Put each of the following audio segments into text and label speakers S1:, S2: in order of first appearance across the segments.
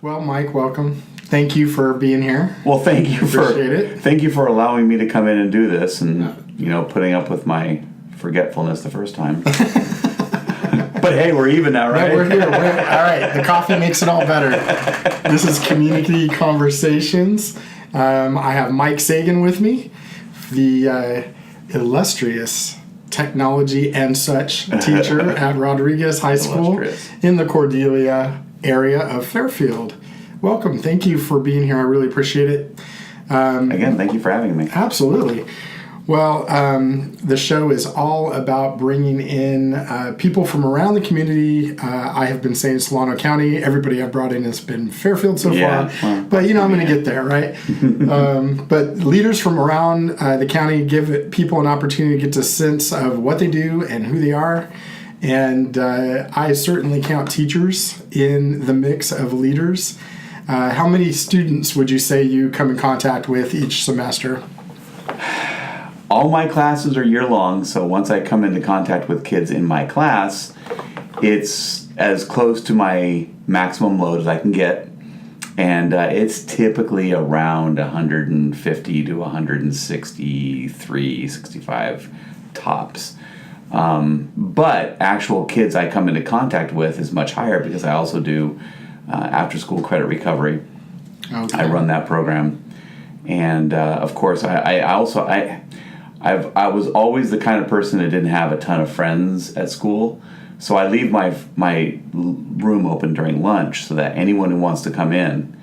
S1: Well, Mike, welcome. Thank you for being here.
S2: Well, thank you
S1: Appreciate it.
S2: for allowing me to come in and do this, and putting up with my forgetfulness the first time. But hey, we're even now, right?
S1: Yeah, we're here. All right, the coffee makes it all better. This is Community Conversations. I have Mike Sagan with me, the illustrious technology and such teacher at Rodriguez High School in the Cordelia area of Fairfield. Welcome. Thank you for being here. I really appreciate it.
S2: Again, thank you for having me.
S1: Absolutely. Well, the show is all about bringing in people from around the community. I have been saying Solano County. Everybody I've brought in has been Fairfield so far. Well, but, I'm going to get there, right? But leaders from around the county give people an opportunity to get a sense of what they do and who they are. And I certainly count teachers in the mix of leaders. How many students would you say you come in contact with each semester?
S2: All my classes are year-long, so once I come into contact with kids in my class, it's as close to my maximum load as I can get, and it's typically around 150 to 163, 65 tops. But actual kids I come into contact with is much higher because I also do after-school credit recovery. Okay. I run that program, and of course I was always the kind of person that didn't have a ton of friends at school, so I leave my room open during lunch so that anyone who wants to come in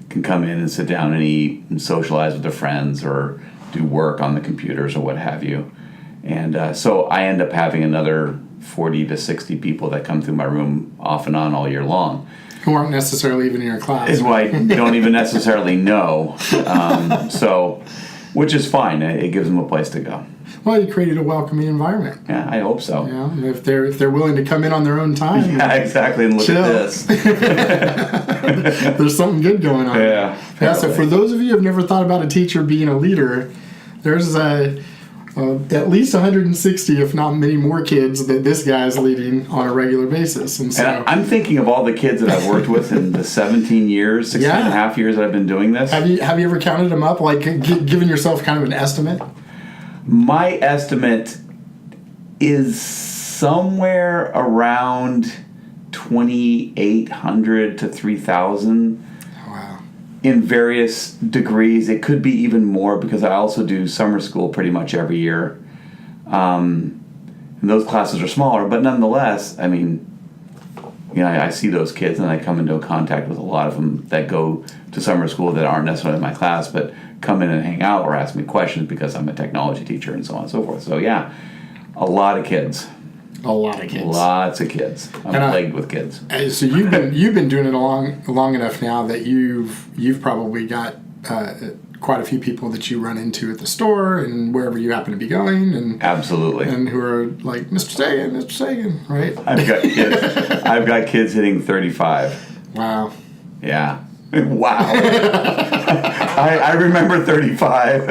S2: can come in and sit down and eat and socialize with their friends or do work on the computers or what have you. And so I end up having another 40 to 60 people that come through my room off and on all year long.
S1: Who aren't necessarily even in your class.
S2: Is why you don't even necessarily know. Which is fine. It gives them a place to go.
S1: Well, you created a welcoming environment.
S2: Yeah, I hope so.
S1: Yeah, if they're willing to come in on their own time.
S2: Yeah, exactly. And look at this.
S1: There's something good going on.
S2: Yeah.
S1: Yeah. So for those of you who have never thought about a teacher being a leader, there's at least 160, if not many more kids that this guy's leading on a regular basis. And so
S2: I'm thinking of all the kids that I've worked with in the 16 and a half years that I've been doing this.
S1: Have you ever counted them up, like given yourself kind of an estimate?
S2: My estimate is somewhere around 2,800 to 3,000. In various degrees. It could be even more because I also do summer school pretty much every year. And those classes are smaller, but nonetheless, I mean, I see those kids and I come into contact with a lot of them that go to summer school that aren't necessarily in my class, but come in and hang out or ask me questions because I'm a technology teacher and so on and so forth. So yeah, a lot of kids.
S1: A lot of kids.
S2: Lots of kids. I'm plagued with kids.
S1: So you've been doing it long enough now that you've probably got quite a few people that you run into at the store and wherever you happen to be going, and
S2: absolutely,
S1: and who are like, Mr. Sagan, right?
S2: I've got kids hitting 35.
S1: Wow.
S2: Yeah. Wow. I remember 35.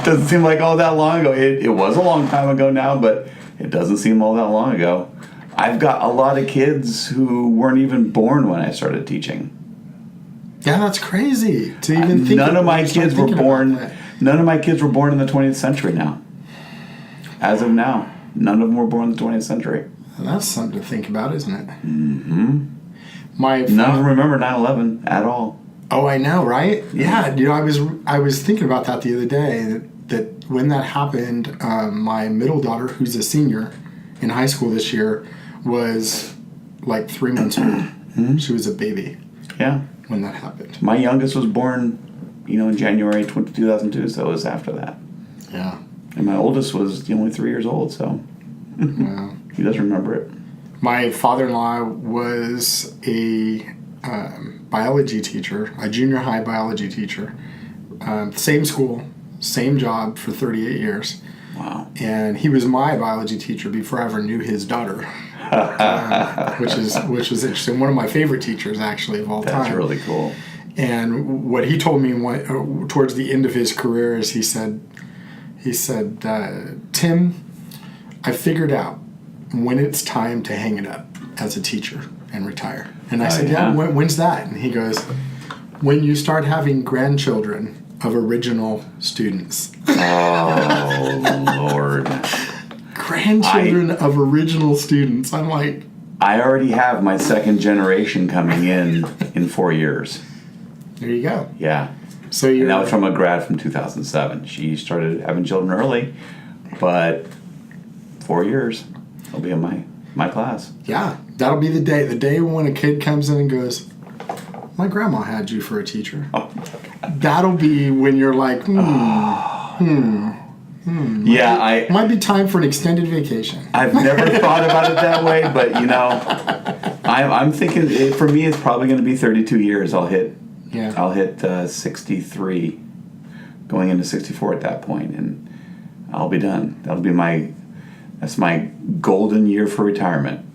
S2: Doesn't seem like all that long ago. It was a long time ago now, but it doesn't seem all that long ago. I've got a lot of kids who weren't even born when I started teaching.
S1: Yeah, that's crazy to even think.
S2: None of my kids were born in the 20th century now. As of now, none of them were born in the 20th century.
S1: Well, that's something to think about, isn't it?
S2: Mm-hmm. None of them remember 9/11 at all.
S1: Oh, I know, right? Yeah, I was thinking about that the other day. That when that happened, my middle daughter, who's a senior in high school this year, was like 3 months old. Mm-hmm. She was a baby.
S2: Yeah.
S1: When that happened.
S2: My youngest was born, in January 2002, so it was after that.
S1: Yeah.
S2: And my oldest was only 3 years old, so wow. He does remember it.
S1: My father-in-law was a biology teacher, a junior high biology teacher. Same school, same job for 38 years.
S2: Wow.
S1: And he was my biology teacher before I ever knew his daughter. Which was interesting. One of my favorite teachers, actually, of all time.
S2: That's really cool.
S1: And what he told me towards the end of his career is he said, Tim, I figured out when it's time to hang it up as a teacher. and retire. And I
S2: Oh,
S1: said,
S2: yeah?
S1: when's that? And he goes, when you start having grandchildren of original students.
S2: Oh, Lord.
S1: Grandchildren of original students. I'm like,
S2: I already have my second generation coming in 4 years.
S1: there you go.
S2: Yeah.
S1: So
S2: And
S1: you're
S2: that was from a grad from 2007. She started having children early, but 4 years, I'll be in my class.
S1: yeah, that'll be the day when a kid comes in and goes, my grandma had you for a teacher.
S2: Oh.
S1: That'll be when you're like,
S2: Yeah,
S1: might be time for an extended vacation.
S2: I've never thought about it that way, but I'm thinking for me it's probably going to be 32 years. I'll hit 63, going into 64 at that point, and I'll be done. That's my golden year for retirement,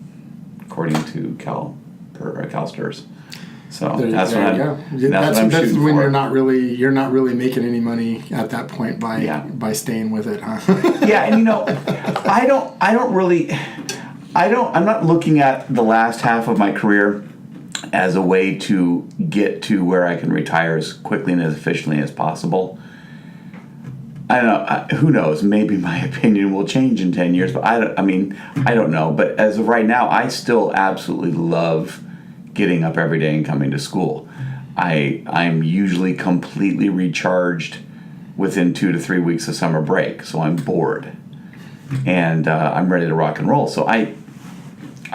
S2: according to CalSTRS. So that's what I'm shooting
S1: when
S2: for.
S1: you're not really making any money at that point by staying with it, huh?
S2: Yeah, and I'm not looking at the last half of my career as a way to get to where I can retire as quickly and as efficiently as possible. I don't know. Who knows? Maybe my opinion will change in 10 years, but I don't know. But as of right now, I still absolutely love getting up every day and coming to school. I'm usually completely recharged within 2 to 3 weeks of summer break, so I'm bored. And I'm ready to rock and roll. So I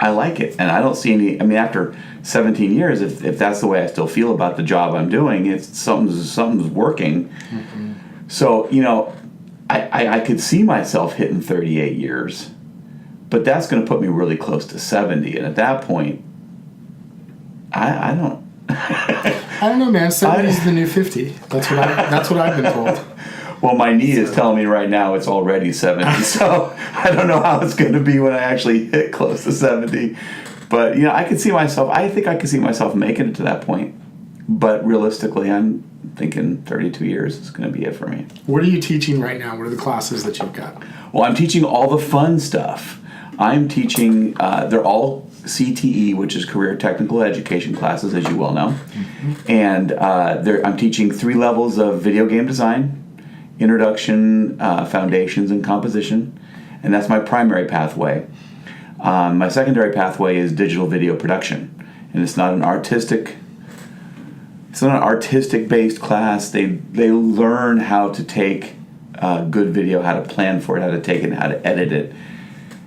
S2: like it, and I don't see any. I mean, after 17 years, if that's the way I still feel about the job I'm doing, it's something's working. Mm-hmm. So I could see myself hitting 38 years, but that's going to put me really close to 70, and at that point, I don't.
S1: I don't know, man. 70 is the new 50. That's what I've been told.
S2: Well, my knee is telling me right now it's already 70, so I don't know how it's going to be when I actually hit close to 70. But, I could see myself, I think I could see myself making it to that point. But realistically, I'm thinking 32 years is going to be it for me.
S1: What are you teaching right now? What are the classes that you've got?
S2: Well, I'm teaching all the fun stuff. I'm teaching, they're all CTE, which is Career Technical Education classes, as you well know. Mm-hmm. And I'm teaching 3 levels of video game design, introduction, foundations, and composition. And that's my primary pathway. My secondary pathway is digital video production. And it's not an artistic-based class. They learn how to take good video, how to plan for it, how to take it, and how to edit it.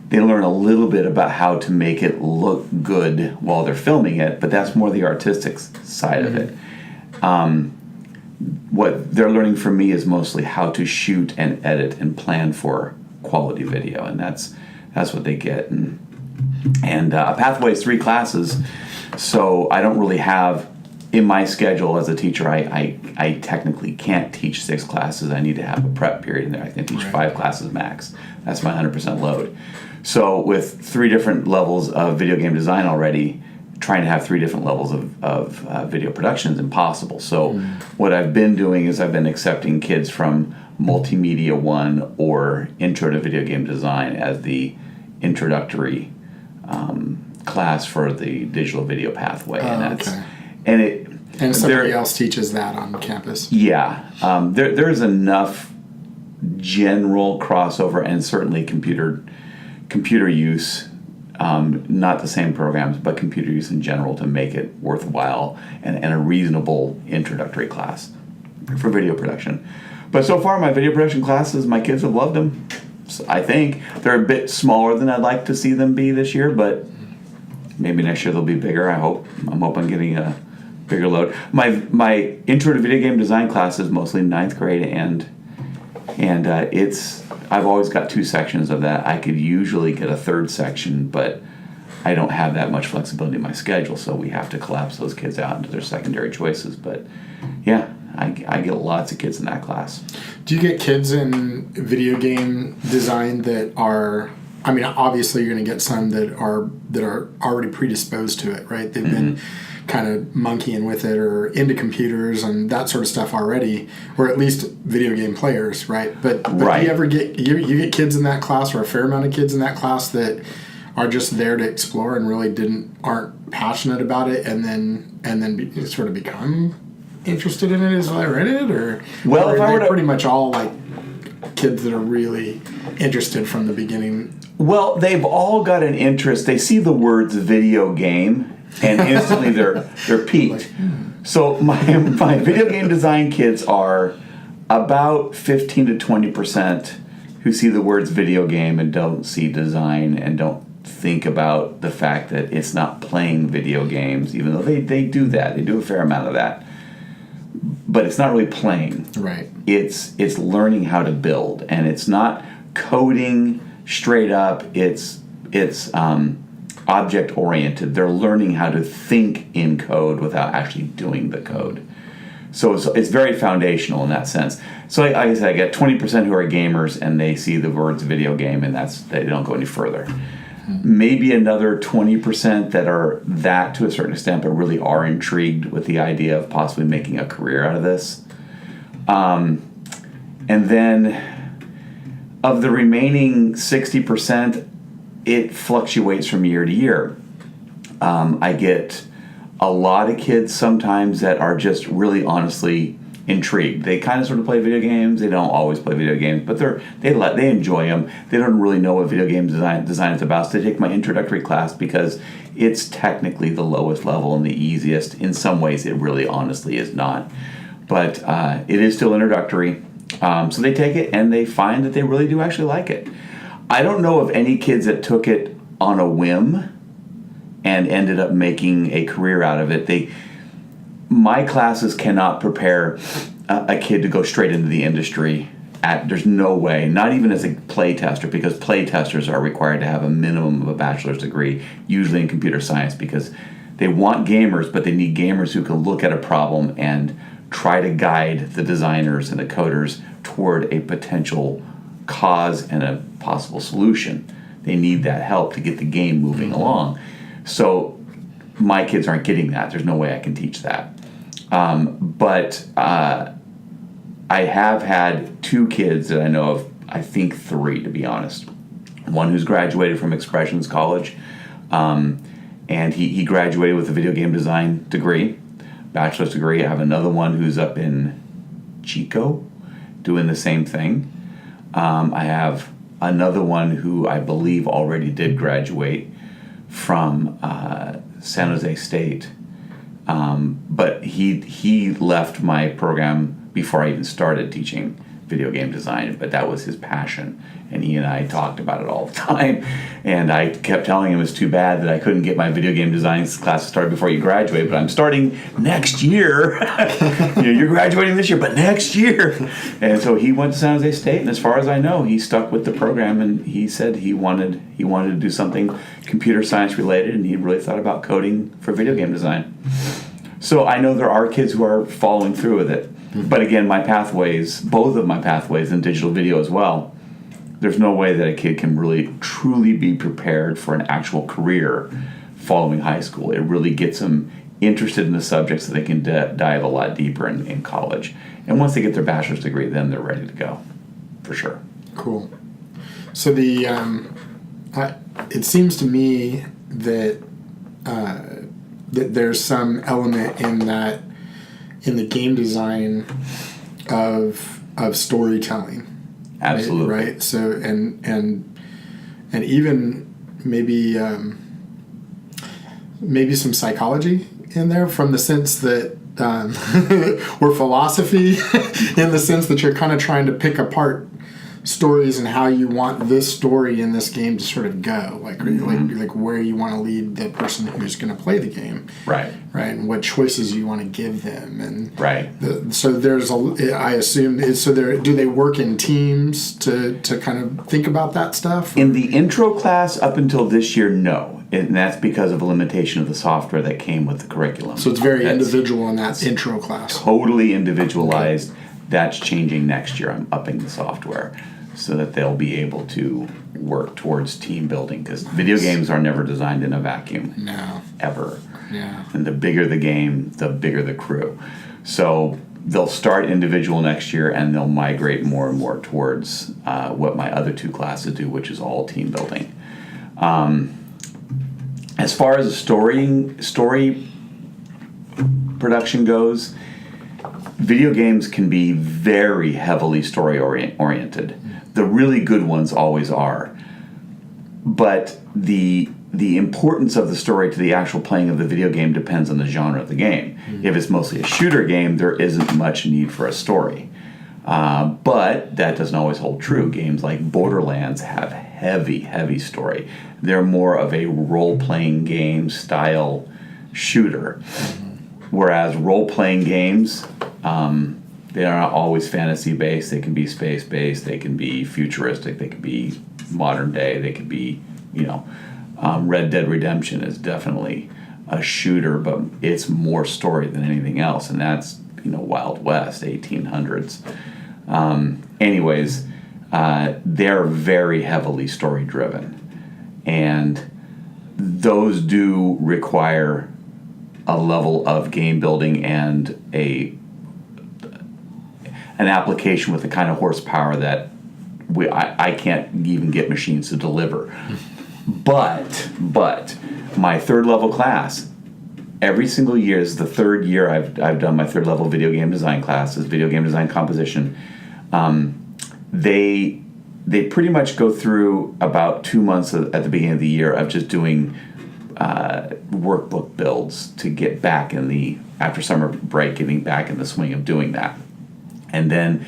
S2: They learn a little bit about how to make it look good while they're filming it, but that's more the artistic side of it. What they're learning from me is mostly how to shoot and edit and plan for quality video, and that's what they get. And Pathway is 3 classes, so I don't really have in my schedule as a teacher. I technically can't teach 6 classes. I need to have a prep period in there. I can teach 5 classes max. That's my 100% load. So with 3 different levels of video game design already, trying to have 3 different levels of video production is impossible. So what I've been doing is I've been accepting kids from Multimedia 1 or Intro to Video Game Design as the introductory class for the digital video pathway.
S1: And somebody else teaches that on campus.
S2: Yeah. There's enough general crossover and certainly computer use, not the same programs, but computer use in general to make it worthwhile and a reasonable introductory class for video production. But so far, my video production classes, my kids have loved them. So I think they're a bit smaller than I'd like to see them be this year, but maybe next year they'll be bigger. I'm hoping getting a bigger load. My intro to video game design class is mostly 9th grade, and I've always got 2 sections of that. I could usually get a 3rd section, but I don't have that much flexibility in my schedule, so we have to collapse those kids out into their secondary choices. But yeah, I get lots of kids in that class.
S1: Do you get kids in video game design that are, I mean, obviously you're going to get some that are already predisposed to it, right? They've been kind of monkeying with it or into computers and that sort of stuff already, or at least video game players, right? But right. You ever get you get kids in that class, or a fair amount of kids in that class that are just there to explore and really aren't passionate about it, and then sort of become interested in it as they're in it, or
S2: Well,
S1: or
S2: if I
S1: are
S2: were
S1: they
S2: to-
S1: pretty much all like kids that are really interested from the beginning?
S2: Well, they've all got an interest. They see the words video game and instantly they're piqued. So my video game design kids are about 15 to 20% who see the words video game and don't see design and don't think about the fact that it's not playing video games, even though they do that. They do a fair amount of that. But it's not really playing.
S1: Right.
S2: It's learning how to build, and it's not coding straight up. It's object oriented. They're learning how to think in code without actually doing the code. So it's very foundational in that sense. So like I said, I get 20% who are gamers and they see the words video game, and they don't go any further. Maybe another 20% that are that to a certain extent, but really are intrigued with the idea of possibly making a career out of this. And then of the remaining 60%, it fluctuates from year to year. I get a lot of kids sometimes that are just really honestly intrigued. They kind of sort of play video games. They don't always play video games, but they enjoy them. They don't really know what video game design is about. So they take my introductory class because it's technically the lowest level and the easiest. In some ways, it really honestly is not. But it is still introductory. So they take it and they find that they really do actually like it. I don't know of any kids that took it on a whim and ended up making a career out of it. My classes cannot prepare a kid to go straight into the industry. There's no way, not even as a play tester, because play testers are required to have a minimum of a bachelor's degree, usually in computer science, because they want gamers, but they need gamers who can look at a problem and try to guide the designers and the coders toward a potential cause and a possible solution. They need that help to get the game moving along. So my kids aren't getting that. There's no way I can teach that. But I have had 2 kids that I know of, I think 3 to be honest. One who's graduated from Expressions College, and he graduated with a video game design degree, bachelor's degree. I have another one who's up in Chico doing the same thing. I have another one who I believe already did graduate from San Jose State, but he left my program before I even started teaching video game design, but that was his passion, and he and I talked about it all the time, and I kept telling him it's too bad that I couldn't get my video game design class started before you graduate, but I'm starting next year. You're graduating this year, but next year. And so he went to San Jose State, and as far as I know, he stuck with the program, and he said he wanted to do something computer science related, and he really thought about coding for video game design. So I know there are kids who are following through with it. But again, both of my pathways in digital video as well, there's no way that a kid can really truly be prepared for an actual career following high school. It really gets them interested in the subject so they can dive a lot deeper in college. And once they get their bachelor's degree, then they're ready to go, for sure.
S1: Cool. So it seems to me that that there's some element in the game design of storytelling.
S2: Absolutely.
S1: Right? So and even maybe some psychology in there, from the sense that or philosophy in the sense that you're kind of trying to pick apart stories and how you want this story in this game to sort of go, like where you want to lead the person who's going to play the game, right, and what choices you want to give them, and so there's I assume do they work in teams to kind of think about that stuff?
S2: In the intro class up until this year, no, and that's because of a limitation of the software that came with the curriculum.
S1: So it's very individual in that intro class.
S2: Totally individualized. Okay. That's changing next year. I'm upping the software so that they'll be able to work towards team building, because video games are never designed in a vacuum.
S1: No.
S2: Ever.
S1: Yeah.
S2: And the bigger the game, the bigger the crew. So they'll start individual next year, and they'll migrate more and more towards what my other 2 classes do, which is all team building. As far as the story production goes, video games can be very heavily story oriented. The really good ones always are. But the importance of the story to the actual playing of the video game depends on the genre of the game. If it's mostly a shooter game, there isn't much need for a story. But that doesn't always hold true. Games like Borderlands have heavy story. They're more of a role-playing game style shooter. Whereas role-playing games, they are not always fantasy-based. They can be space-based. They can be futuristic. They can be modern day. They can be, Red Dead Redemption is definitely a shooter, but it's more story than anything else, and that's, Wild West, 1800s. They're very heavily story-driven, and those do require a level of game building and an application with the kind of horsepower that I can't even get machines to deliver. But my third level class, every single year, this is the third year I've done my third level video game design classes, video game design composition. They pretty much go through about 2 months at the beginning of the year of just doing workbook builds to get back after summer break, getting back in the swing of doing that. And then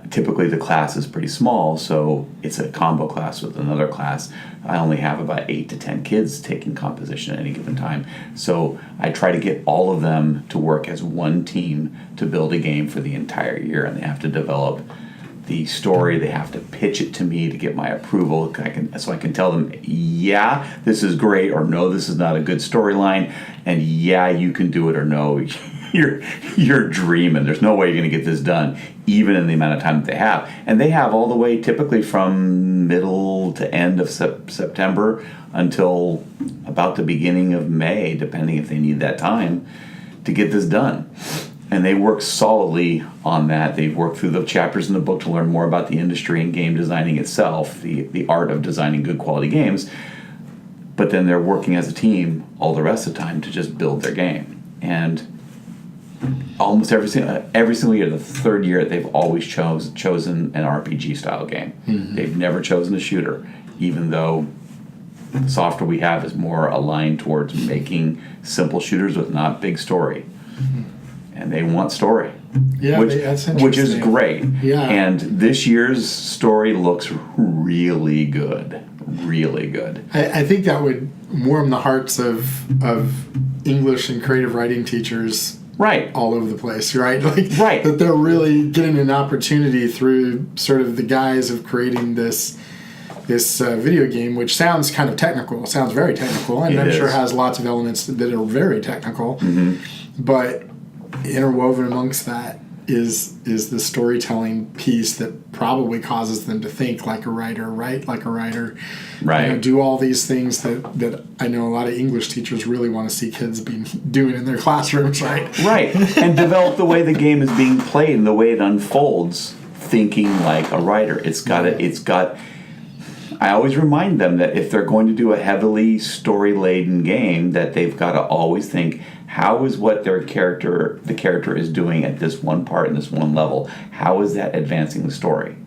S2: typically the class is pretty small, so it's a combo class with another class. I only have about 8 to 10 kids taking composition at any given time. So I try to get all of them to work as one team to build a game for the entire year, and they have to develop the story. They have to pitch it to me to get my approval. So I can tell them, yeah, this is great, or no, this is not a good storyline, and yeah, you can do it, or no, you're dreaming. There's no way you're going to get this done, even in the amount of time that they have. And they have all the way typically from middle to end of September until about the beginning of May, depending if they need that time to get this done. And they work solidly on that. They've worked through the chapters in the book to learn more about the industry and game designing itself, the art of designing good quality games. But then they're working as a team all the rest of the time to just build their game. And almost every single year, the third year, they've always chosen an RPG style game. Mm-hmm. They've never chosen a shooter, even though the software we have is more aligned towards making simple shooters with not big story. Mm-hmm. And they want story, which is great.
S1: Yeah.
S2: And this year's story looks really good. Really good.
S1: I think that would warm the hearts of English and creative writing teachers,
S2: right,
S1: all over the place, right?
S2: Right.
S1: That they're really getting an opportunity through sort of the guise of creating this video game, which sounds kind of technical, sounds very technical, and I'm sure has lots of elements that are very technical. Mm-hmm. But interwoven amongst that is the storytelling piece that probably causes them to think like a writer, write like a writer,
S2: right?
S1: Do all these things that I know a lot of English teachers really want to see kids be doing in their classrooms, right?
S2: Right, and develop the way the game is being played and the way it unfolds, thinking like a writer. It's got. I always remind them that if they're going to do a heavily story-laden game, that they've got to always think, how is what the character is doing at this one part in this one level, how is that advancing the story?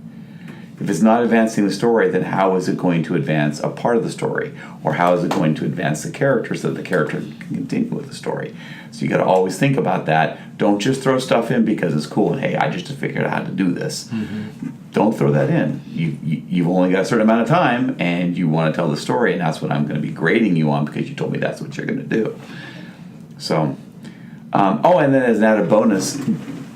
S2: If it's not advancing the story, then how is it going to advance a part of the story? Or how is it going to advance the character so that the character can continue with the story? So you got to always think about that. Don't just throw stuff in because it's cool and, hey, I just figured out how to do this. Mm-hmm. Don't throw that in. You've only got a certain amount of time and you want to tell the story, and that's what I'm going to be grading you on because you told me that's what you're going to do. So, and then as an added bonus,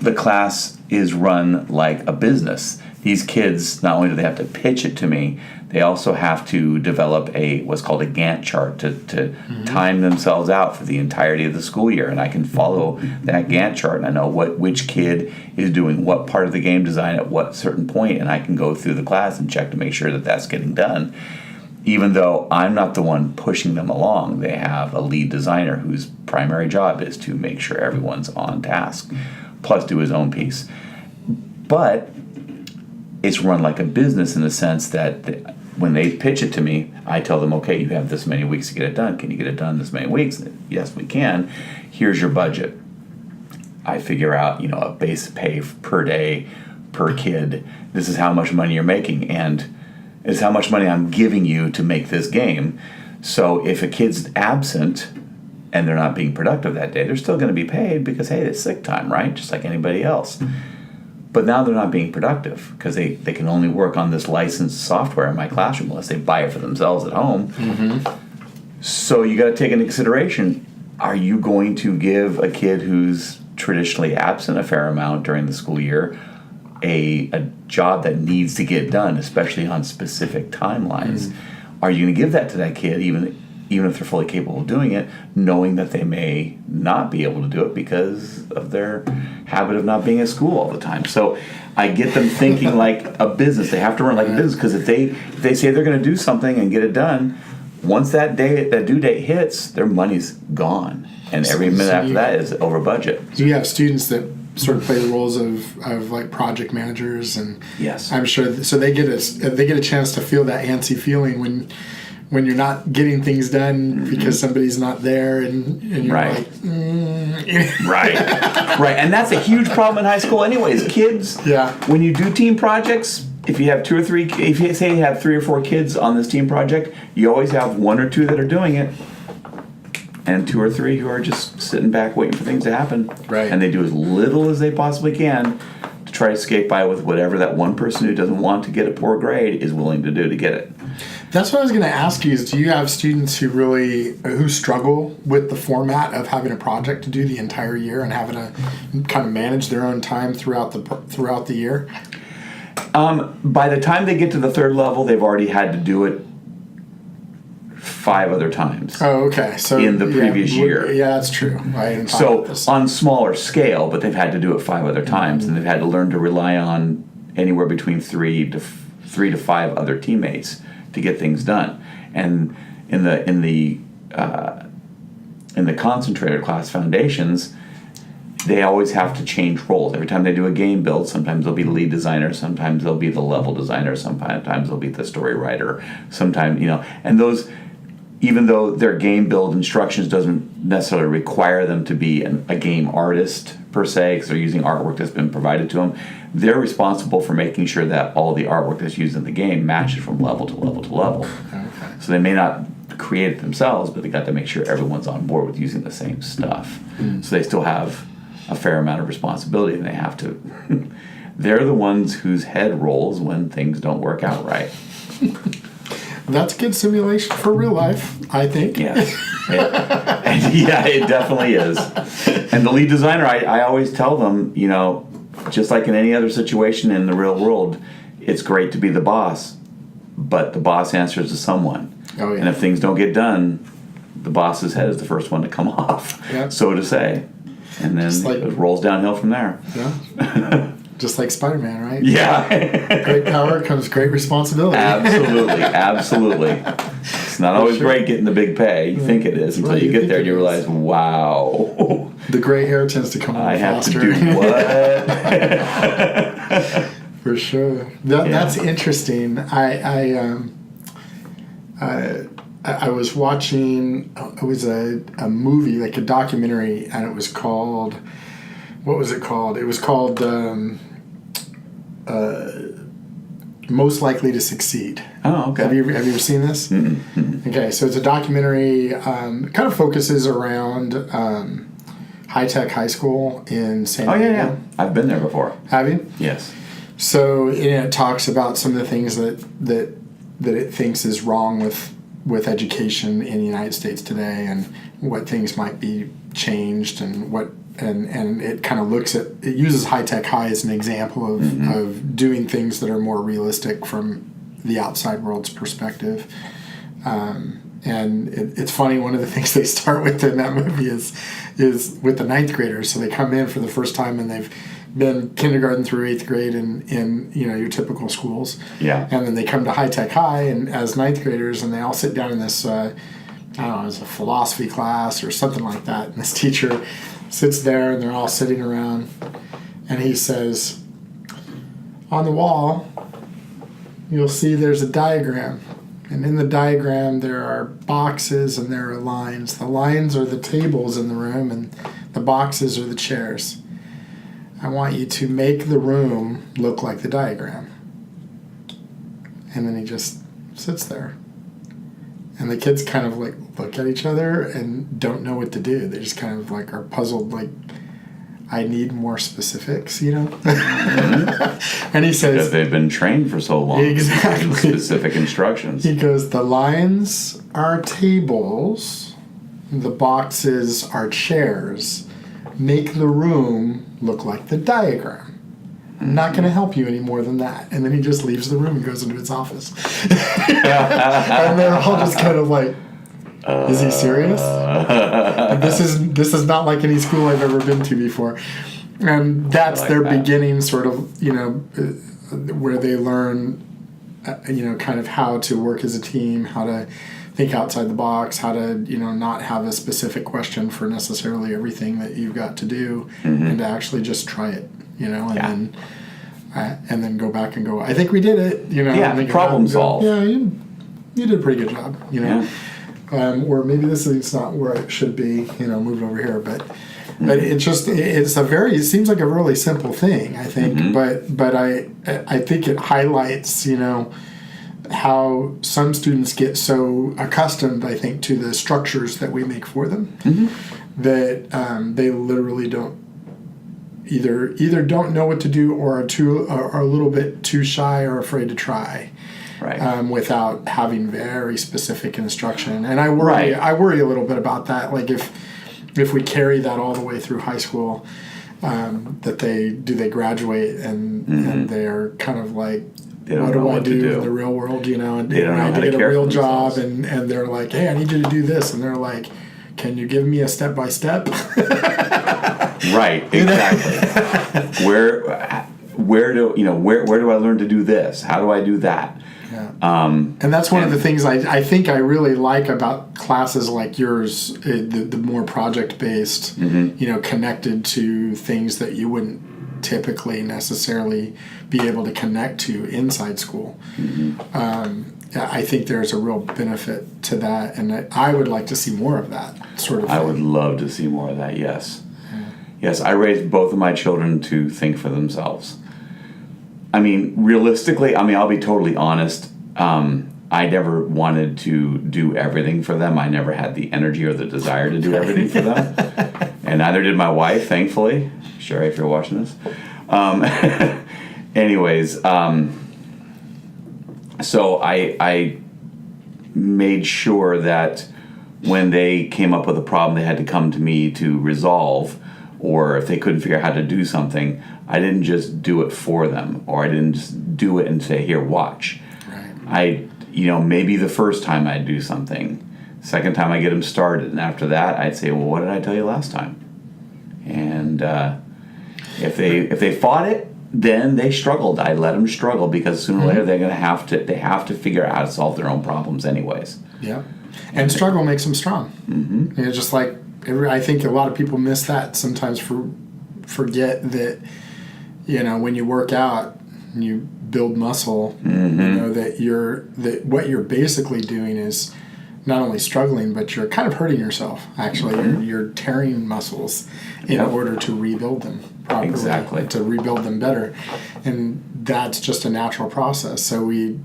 S2: the class is run like a business. These kids, not only do they have to pitch it to me, they also have to develop what's called a Gantt chart to mm-hmm. time themselves out for the entirety of the school year. And I can follow that Gantt chart, and I know which kid is doing what part of the game design at what certain point, and I can go through the class and check to make sure that that's getting done. Even though I'm not the one pushing them along, they have a lead designer whose primary job is to make sure everyone's on task, plus do his own piece. But it's run like a business in the sense that when they pitch it to me, I tell them, okay, you have this many weeks to get it done. Can you get it done this many weeks? Yes, we can. Here's your budget. I figure out, a base pay per day, per kid. This is how much money you're making, and this is how much money I'm giving you to make this game. So if a kid's absent and they're not being productive that day, they're still going to be paid because, hey, it's sick time, right? Just like anybody else. But now they're not being productive because they can only work on this licensed software in my classroom unless they buy it for themselves at home. Mm-hmm. So you got to take into consideration, are you going to give a kid who's traditionally absent a fair amount during the school year a job that needs to get done, especially on specific timelines? Are you going to give that to that kid even if they're fully capable of doing it, knowing that they may not be able to do it because of their habit of not being at school all the time? So I get them thinking like a business. They have to run like a business, because if they say they're going to do something and get it done, once that due date hits, their money's gone. And every minute after that is over budget.
S1: Do you have students that sort of play the roles of like project managers? And
S2: yes,
S1: I'm sure so they get a chance to feel that antsy feeling when you're not getting things done because somebody's not there, and you're
S2: right.
S1: like,
S2: right, and that's a huge problem in high school, anyways. Kids, when you do team projects, if you have 2 or 3, if you say you have 3 or 4 kids on this team project, you always have 1 or 2 that are doing it, and 2 or 3 who are just sitting back waiting for things to happen.
S1: Right.
S2: And they do as little as they possibly can to try to skate by with whatever that one person who doesn't want to get a poor grade is willing to do to get it.
S1: That's what I was going to ask you, is do you have students who struggle with the format of having a project to do the entire year and having to kind of manage their own time throughout the year?
S2: By the time they get to the 3rd level, they've already had to do it 5 other times.
S1: Oh, okay. So
S2: in the previous year.
S1: Yeah, that's true.
S2: So on smaller scale, but they've had to do it 5 other times, and they've had to learn to rely on anywhere between 3 to 5 other teammates to get things done. And in the concentrator class foundations, they always have to change roles. Every time they do a game build, sometimes they'll be the lead designer, sometimes they'll be the level designer, sometimes they'll be the story writer, sometimes, and those, even though their game build instructions doesn't necessarily require them to be a game artist per se, because they're using artwork that's been provided to them, they're responsible for making sure that all the artwork that's used in the game matches from level to level to level. Okay. So they may not create it themselves, but they got to make sure everyone's on board with using the same stuff. So they still have a fair amount of responsibility, and they have to. They're the ones whose head rolls when things don't work out right.
S1: That's good simulation for real life, I think.
S2: Yes. It definitely is. And the lead designer, I always tell them, just like in any other situation in the real world, it's great to be the boss, but the boss answers to someone. Oh, yeah. And if things don't get done, the boss's head is the first one to come off, so to say. And then it rolls downhill from there. Yeah.
S1: Just like Spider-Man, right?
S2: Yeah.
S1: Great power comes great responsibility.
S2: Absolutely. It's not always great getting the big pay. You think it is until you get there and you realize, wow.
S1: The gray hair tends to come on faster.
S2: I have to do what?
S1: For sure. That's interesting. I was watching, it was a movie, like a documentary, and it was called, what was it called? It was called Most Likely to Succeed.
S2: Oh, okay.
S1: Have you ever seen this? Mm-hmm. Okay, so it's a documentary, kind of focuses around high-tech high school in San Diego.
S2: Oh, yeah. I've been there before.
S1: Have you?
S2: Yes.
S1: So it talks about some of the things that it thinks is wrong with education in the United States today, and what things might be changed, and it kind of it uses High Tech High as an example of doing things that are more realistic from the outside world's perspective. And it's funny, one of the things they start with in that movie is with the 9th graders. So they come in for the first time, and they've been kindergarten through 8th grade in your typical schools.
S2: Yeah.
S1: And then they come to High Tech High and as 9th graders, and they all sit down in this, I don't know, it's a philosophy class or something like that. And this teacher sits there, and they're all sitting around, and he says, on the wall, you'll see there's a diagram. And in the diagram, there are boxes and there are lines. The lines are the tables in the room, and the boxes are the chairs. I want you to make the room look like the diagram. And then he just sits there. And the kids kind of like look at each other and don't know what to do. They just kind of like are puzzled, like, I need more specifics, you know? And he says...
S2: Because they've been trained for so long.
S1: Exactly.
S2: Specific instructions.
S1: He goes, the lines are tables, the boxes are chairs. Make the room look like the diagram. I'm not going to help you any more than that. And then he just leaves the room and goes into his office. And they're all just kind of like, is he serious? This is not like any school I've ever been to before. And that's like their beginning sort of, you know, where they learn, you know, kind of how to work as a team, how to think outside the box, how to, you know, not have a specific question for necessarily everything that you've got to do, and to actually just try it, you know, and then go back and go, I think we did it, you know.
S2: Yeah, problem solve.
S1: Yeah, you did a pretty good job, you know. Yeah. Or maybe this is not where it should be, you know, moving over here, but it seems like a really simple thing, I think, but I think it highlights, you know, how some students get so accustomed, I think, to the structures that we make for them, that they literally don't either don't know what to do or are a little bit too shy or afraid to try. Right. Without having very specific instruction. And I worry a little bit about that. Like if we carry that all the way through high school, that they graduate and they're kind of like, what do I do in the real world, you know? And
S2: they don't know how to
S1: get a real job,
S2: themselves.
S1: and they're like, hey, I need you to do this, and they're like, can you give me a step by step?
S2: Right, exactly. Where do I learn to do this? How do I do that?
S1: Yeah. And that's one of the things I think I really like about classes like yours, the more project-based, you know, connected to things that you wouldn't typically necessarily be able to connect to inside school. I think there's a real benefit to that, and I would like to see more of that sort of thing.
S2: I would love to see more of that, yes. Yeah. Yes, I raised both of my children to think for themselves. I mean, realistically, I'll be totally honest. I never wanted to do everything for them. I never had the energy or the desire to do everything for them. And neither did my wife, thankfully. Sherry, if you're watching this. Anyways, so I made sure that when they came up with a problem they had to come to me to resolve, or if they couldn't figure out how to do something, I didn't just do it for them, or I didn't just do it and say, here, watch. Right. Maybe the first time I'd do something, second time I get them started, and after that I'd say, well, what did I tell you last time? And if they fought it, then they struggled. I let them struggle, because sooner or later they have to figure out how to solve their own problems anyways. Yeah,
S1: and struggle makes them strong. You know, just like I think a lot of people miss that sometimes. Forget that, you know, when you work out and you build muscle, you know that what you're basically doing is not only struggling, but you're kind of hurting yourself. Actually, you're tearing muscles in order to rebuild them properly,
S2: exactly,
S1: to rebuild them better, and that's just a natural process. So we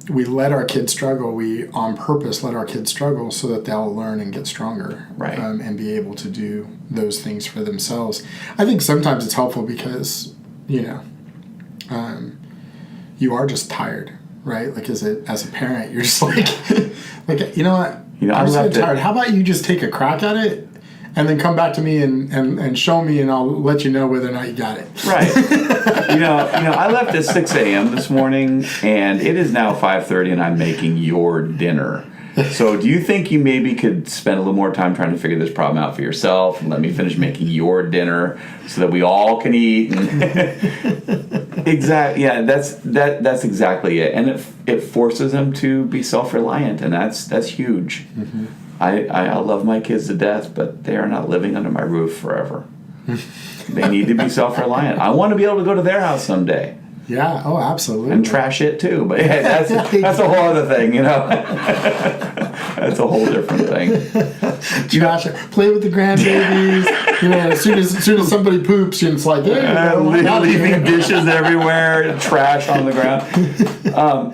S1: let our kids struggle. We on purpose let our kids struggle so that they'll learn and get stronger,
S2: right,
S1: and be able to do those things for themselves. I think sometimes it's helpful because you are just tired. Right, like as a parent, you're just like you know what? I'm just tired. How about you just take a crack at it, and then come back to me and show me, and I'll let you know whether or not you got it.
S2: Right. I left at 6 a.m. this morning, and it is now 5:30, and I'm making your dinner. So do you think you maybe could spend a little more time trying to figure this problem out for yourself and let me finish making your dinner so that we all can eat? Exactly. Yeah, that's exactly it. And it forces them to be self-reliant, and that's huge. I love my kids to death, but they are not living under my roof forever. They need to be self-reliant. I want to be able to go to their house someday.
S1: Yeah. Oh, absolutely.
S2: And trash it too, but yeah, that's a whole other thing, you know. That's a whole different thing.
S1: Trash it. Play with the grandbabies. You know, as soon as somebody poops, it's like, hey,
S2: leaving dishes everywhere, trash on the ground.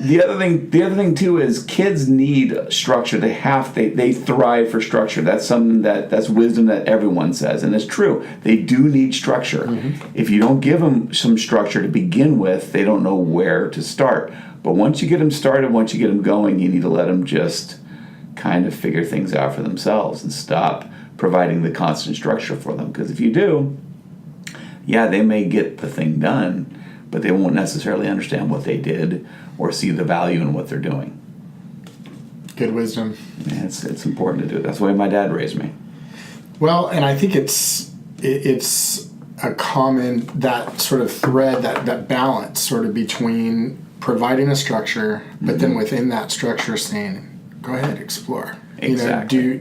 S2: The other thing too is kids need structure. They thrive for structure. That's something that's wisdom that everyone says, and it's true. They do need structure. If you don't give them some structure to begin with, they don't know where to start. But once you get them started, once you get them going, you need to let them just kind of figure things out for themselves and stop providing the constant structure for them. Because if you do, yeah, they may get the thing done, but they won't necessarily understand what they did or see the value in what they're doing.
S1: Good wisdom.
S2: Yeah, it's important to do it. That's the way my dad raised me.
S1: Well, and I think it's a common, that sort of thread, that balance sort of between providing a structure, but then within that structure saying, go ahead, explore.
S2: Exactly.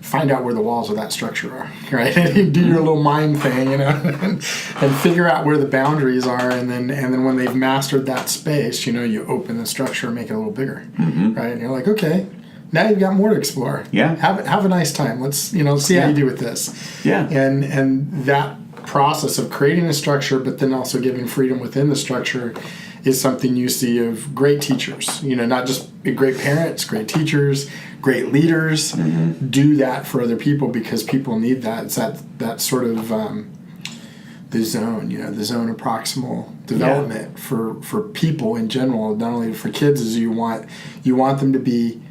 S1: Find out where the walls of that structure are, right? Do your little mind thing, and figure out where the boundaries are, and then when they've mastered that space, you open the structure and make it a little bigger, right? And you're like, okay, now you've got more to explore.
S2: Yeah.
S1: Have a nice time. Let's see how you do with this.
S2: Yeah.
S1: And that process of creating a structure, but then also giving freedom within the structure, is something you see of great teachers. Not just great parents, great teachers, great leaders do that for other people, because people need that. It's that sort of the zone of proximal development for people in general, not only for kids, as you want them to be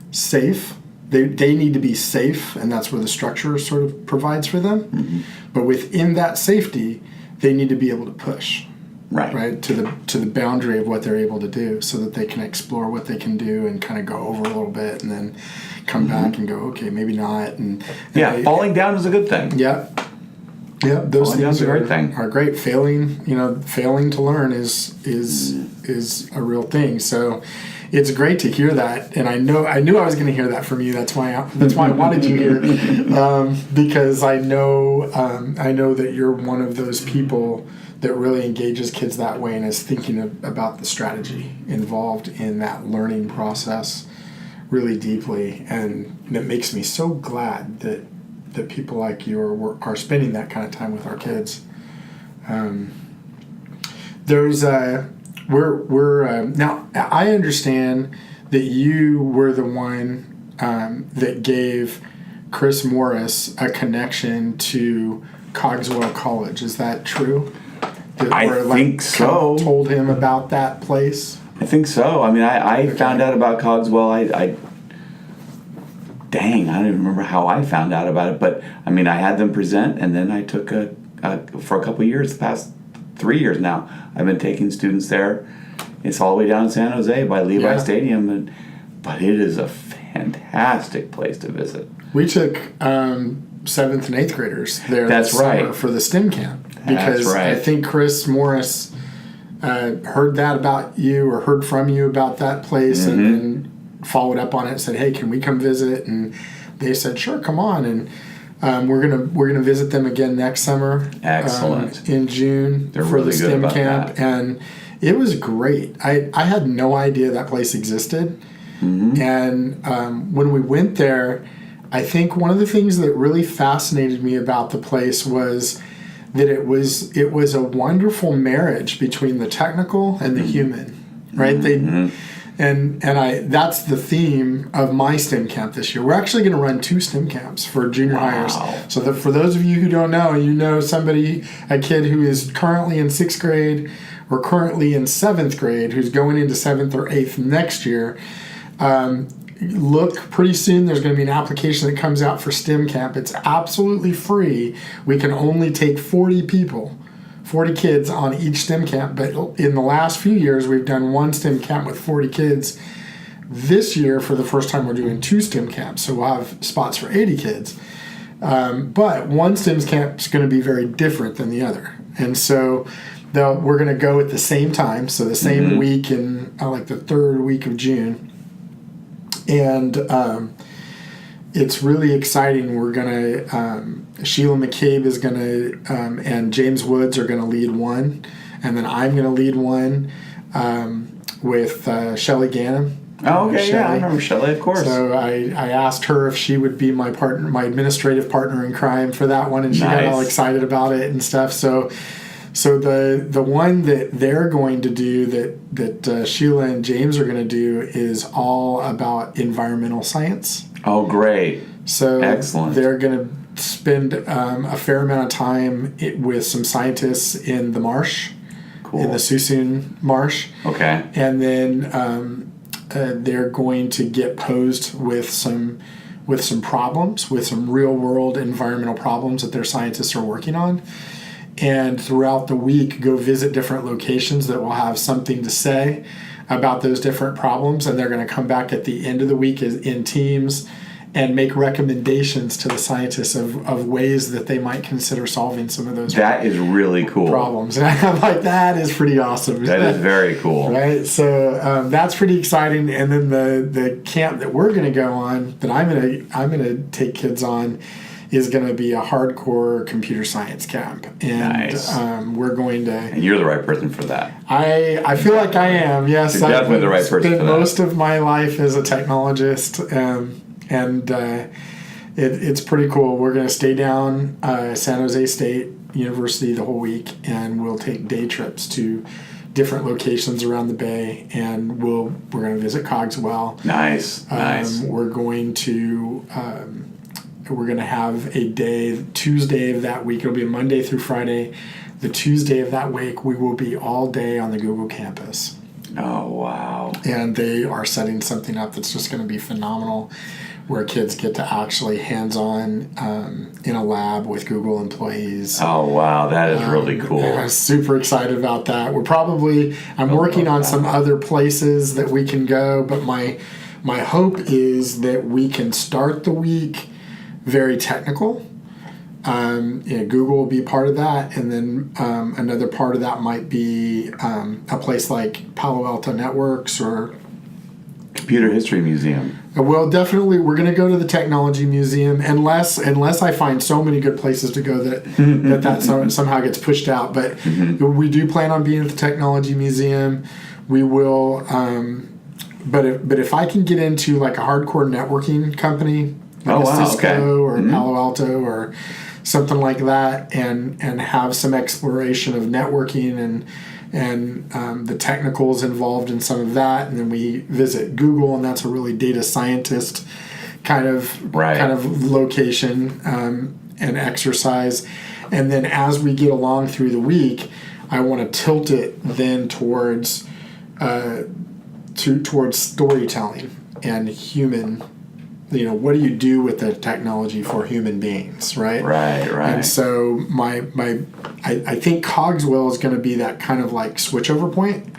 S1: safe. They need to be safe, and that's where the structure sort of provides for them. But within that safety, they need to be able to push. Right, to the boundary of what they're able to do, so that they can explore what they can do and kind of go over a little bit, and then come back and go, okay, maybe not. And
S2: falling down is a good thing.
S1: Yeah, those things
S2: are a great thing.
S1: Are great. Failing to learn is a real thing. So it's great to hear that, and I knew I was going to hear that from you. That's why I wanted you here, because I know that you're one of those people that really engages kids that way and is thinking about the strategy involved in that learning process really deeply, and it makes me so glad that people like you are spending that kind of time with our kids. Now I understand that you were the one that gave Chris Morris a connection to Cogswell College. Is that true?
S2: I think so.
S1: Told him about that place.
S2: I think so. I mean, I found out about Cogswell. I don't even remember how I found out about it. But I mean, I had them present, and then I took for a couple of years, the past 3 years now, I've been taking students there. It's all the way down in San Jose by Levi Stadium, but it is a fantastic place to visit.
S1: We took 7th and 8th graders there
S2: this summer
S1: for the STEM camp. Because I think Chris Morris heard that about you, or heard from you about that place, and then followed up on it and said, hey, can we come visit? And they said, sure, come on. And we're gonna visit them again next summer.
S2: Excellent.
S1: In June.
S2: They're
S1: for
S2: really
S1: the STEM
S2: good about
S1: camp.
S2: that.
S1: And it was great. I had no idea that place existed. And when we went there, I think one of the things that really fascinated me about the place was that it was a wonderful marriage between the technical and the human, right? That's the theme of my STEM camp this year. We're actually going to run 2 STEM camps for junior hires. So that for those of you who don't know, a kid who is currently in 6th grade or currently in 7th grade, who's going into 7th or 8th next year. Look, pretty soon there's going to be an application that comes out for STEM camp. It's absolutely free. We can only take 40 kids on each STEM camp. But in the last few years, we've done 1 STEM camp with 40 kids. This year, for the first time, we're doing 2 STEM camps. So we'll have spots for 80 kids. But one STEM camp is going to be very different than the other. And so we're going to go at the same time. So the same week in like the 3rd week of June. And it's really exciting. We're going to, Sheila McCabe is going to, and James Woods are going to lead one. and then I'm going to lead one with Shelley Gannon.
S2: Oh, okay, yeah, I
S1: Shelley.
S2: remember Shelley, of course.
S1: So I asked her if she would be my partner, my administrative partner in crime for that one, and she got all excited about it and stuff. So the one that they're going to do that Sheila and James are going to do is all about environmental science.
S2: Oh, great.
S1: So
S2: excellent.
S1: They're going to spend a fair amount of time with some scientists in the marsh, in the Suisun Marsh.
S2: Okay.
S1: And then they're going to get posed with some problems, with some real world environmental problems that their scientists are working on. And throughout the week, go visit different locations that will have something to say about those different problems. And they're going to come back at the end of the week in teams and make recommendations to the scientists of ways that they might consider solving some of those
S2: That is really cool.
S1: problems. And I'm like, that is pretty awesome.
S2: That is very cool.
S1: Right? So that's pretty exciting. And then the camp that we're going to go on, that I'm gonna take kids on, is going to be a hardcore computer science camp. And
S2: nice.
S1: We're going to...
S2: And you're the right person for that.
S1: I feel like I am, yes.
S2: You're definitely the right person for that.
S1: I've spent most of my life as a technologist, and it's pretty cool. We're going to stay down San Jose State University the whole week, and we'll take day trips to different locations around the Bay, and we're going to visit Cogswell.
S2: Nice.
S1: We're going to have a day, Tuesday of that week. It'll be Monday through Friday. The Tuesday of that week, we will be all day on the Google campus.
S2: Oh, wow.
S1: And they are setting something up that's just going to be phenomenal, where kids get to actually hands-on in a lab with Google employees.
S2: Oh, wow. That is really cool.
S1: I'm super excited about that. I'm working on some other places that we can go, but my hope is that we can start the week very technical. Google will be part of that, and then another part of that might be a place like Palo Alto Networks or
S2: Computer History Museum.
S1: Well, definitely, we're going to go to the Technology Museum, unless I find so many good places to go that somehow gets pushed out. But we do plan on being at the Technology Museum. We will, but if I can get into like a hardcore networking company, like a Cisco or Palo Alto or something like that, and have some exploration of networking and the technicals involved in some of that, and then we visit Google, and that's a really data scientist kind of location and exercise. And then as we get along through the week, I want to tilt it then towards storytelling and human. What do you do with the technology for human beings, right? Right. And so I think Cogswell is going to be that kind of like switchover point.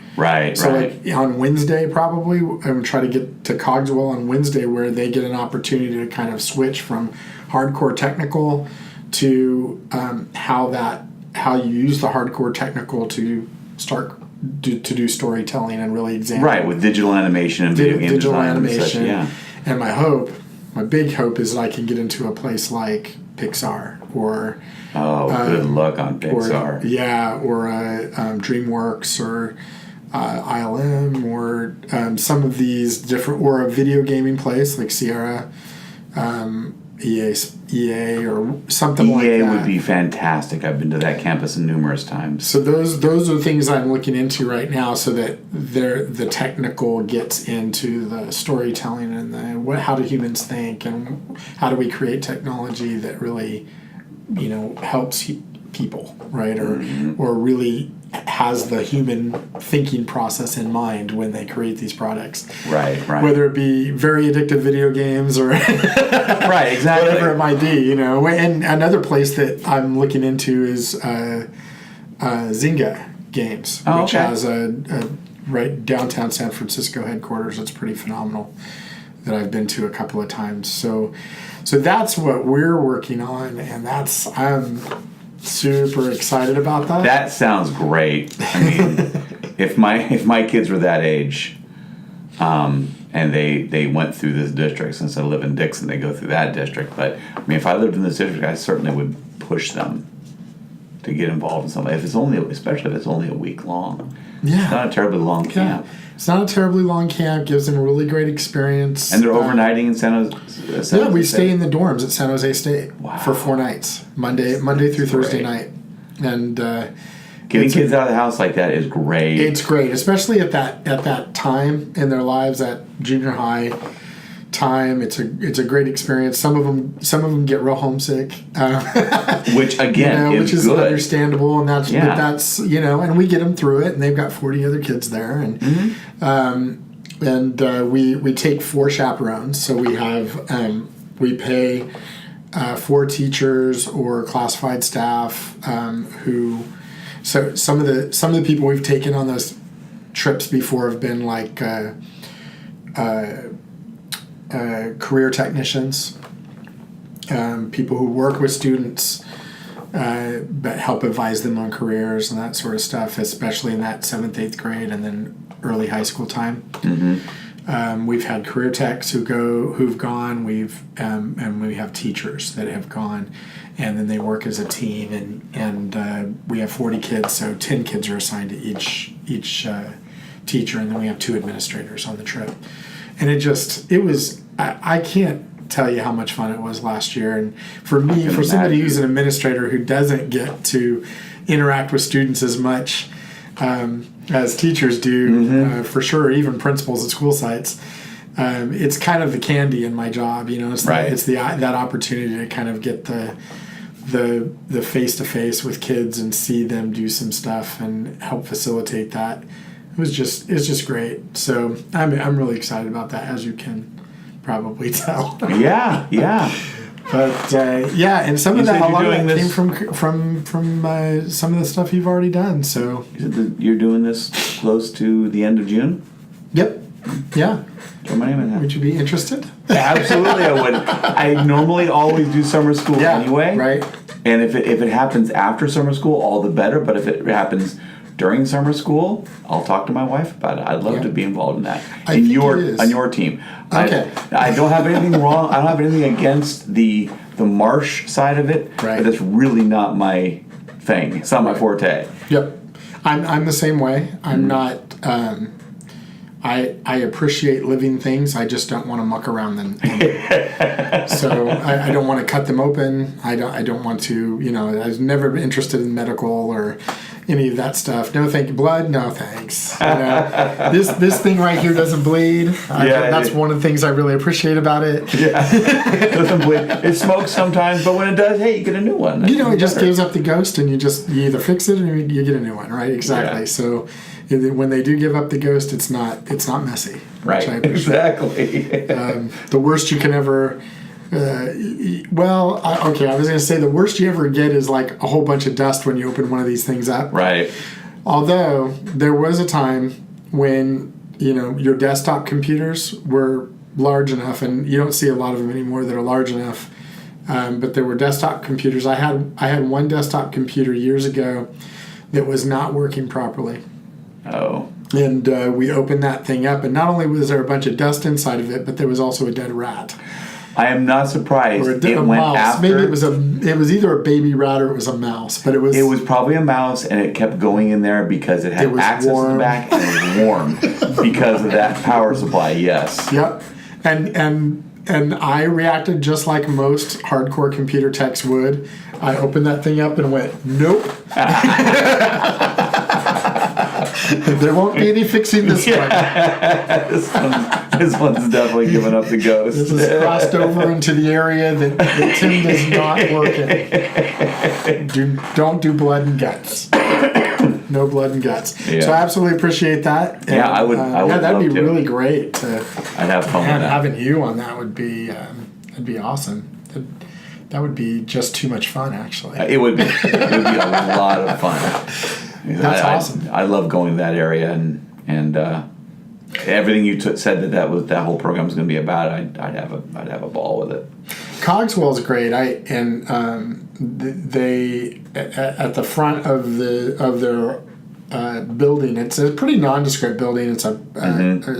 S1: So like on Wednesday probably, I'm going to try to get to Cogswell on Wednesday, where they get an opportunity to kind of switch from hardcore technical to how you use the hardcore technical to start to do storytelling and really examine.
S2: With digital animation and video game
S1: digital
S2: design
S1: animation.
S2: And such,
S1: And my big hope is that I can get into a place like Pixar or...
S2: good luck on Pixar.
S1: Or DreamWorks or ILM or some of these different... Or a video gaming place like Sierra, EA or something like that.
S2: EA would be fantastic. I've been to that campus numerous times.
S1: So those are things I'm looking into right now, so that the technical gets into the storytelling and how do humans think, and how do we create technology that really helps people, right? Or really has the human thinking process in mind when they create these products. Right. Whether it be very addictive video games or whatever it might be, And another place that I'm looking into is Zynga Games, which has a right downtown San Francisco headquarters. It's pretty phenomenal, that I've been to a couple of times. So that's what we're working on, and I'm super excited about that.
S2: That sounds great. I mean, if my kids were that age, and they went through this district, since I live in Dixon, they go through that district. But I mean, if I lived in this district, I certainly would push them to get involved in something. If it's only, especially if it's only a week long.
S1: Yeah.
S2: It's not a terribly long camp.
S1: It's not a terribly long camp. Gives them a really great experience.
S2: And they're overnighting in San Jose.
S1: Yeah, we stay in the dorms at San Jose State for 4 nights, Monday through Thursday night, and
S2: getting kids out of the house like that is great.
S1: It's great, especially at that time in their lives, at junior high time. It's a great experience. Some of them get real homesick,
S2: which again
S1: which is
S2: good.
S1: Understandable, and that's and we get them through it. And they've got 40 other kids there, and we take 4 chaperones. So we have we pay 4 teachers or classified staff who. So some of the people we've taken on those trips before have been like career technicians, people who work with students but help advise them on careers and that sort of stuff, especially in that 7th, 8th grade and then early high school time. We've had career techs who've gone. And we have teachers that have gone, and then they work as a team. And we have 40 kids, so 10 kids are assigned to each teacher, and then we have 2 administrators on the trip. And I can't tell you how much fun it was last year. And for me, for somebody who's an administrator who doesn't get to interact with students as much as teachers do, for sure, even principals at school sites, it's kind of the candy in my job. It's that opportunity to kind of get the face-to-face with kids and see them do some stuff and help facilitate that. It's just great. So I'm really excited about that, as you can probably tell.
S2: Yeah.
S1: But and some of that, a lot of that came from some of the stuff you've already done. So
S2: you're doing this close to the end of June?
S1: Yep. Yeah.
S2: Throw my name in that.
S1: Would you be interested?
S2: Absolutely, I would. I normally always do summer school anyway.
S1: Right.
S2: And if it happens after summer school, all the better. But if it happens during summer school, I'll talk to my wife about it. I'd love to be involved in that. On your team.
S1: Okay.
S2: I don't have anything wrong. I don't have anything against the marsh side of it.
S1: Right.
S2: But it's really not my thing. It's not my forte.
S1: Yep. I'm the same way. I'm not. I appreciate living things. I just don't want to muck around them. So I don't want to cut them open. I don't want to. I was never interested in medical or any of that stuff. No, thank you. Blood? No, thanks. This thing right here doesn't bleed. That's one of the things I really appreciate about it.
S2: Yeah, it doesn't bleed. It smokes sometimes, but when it does, hey, you get a new one.
S1: It just gives up the ghost, and you either fix it or you get a new one, right? Exactly. Yeah. So when they do give up the ghost, it's not messy.
S2: Right. Exactly.
S1: The worst you can ever. I was going to say the worst you ever get is like a whole bunch of dust when you open one of these things up.
S2: Right.
S1: Although there was a time when your desktop computers were large enough, and you don't see a lot of them anymore that are large enough. But there were desktop computers. I had one desktop computer years ago that was not working properly.
S2: Oh.
S1: And we opened that thing up, and not only was there a bunch of dust inside of it, but there was also a dead rat.
S2: I am not surprised.
S1: Or a mouse. After. Maybe it was either a baby rat or it was a mouse, but it was.
S2: It was probably a mouse, and it kept going in there because it had access to the back and it was warm because of that power supply. Yes.
S1: Yep, and I reacted just like most hardcore computer techs would. I opened that thing up and went, nope. There won't be any fixing this one. This one's definitely given up the ghost. This is crossed over into the area that Tim does not work in. Don't do blood and guts. No blood and guts. Yeah. So I absolutely appreciate that. And,
S2: I would
S1: that'd be really great.
S2: I'd have fun with that.
S1: Having you on that would be that'd be awesome. That would be just too much fun, actually.
S2: It would be. It would be a lot of fun.
S1: That's awesome.
S2: I love going to that area and everything you said that whole program was going to be about. I'd have a ball with it.
S1: Cogswell's great. They at the front of their building. It's a pretty nondescript building. It's a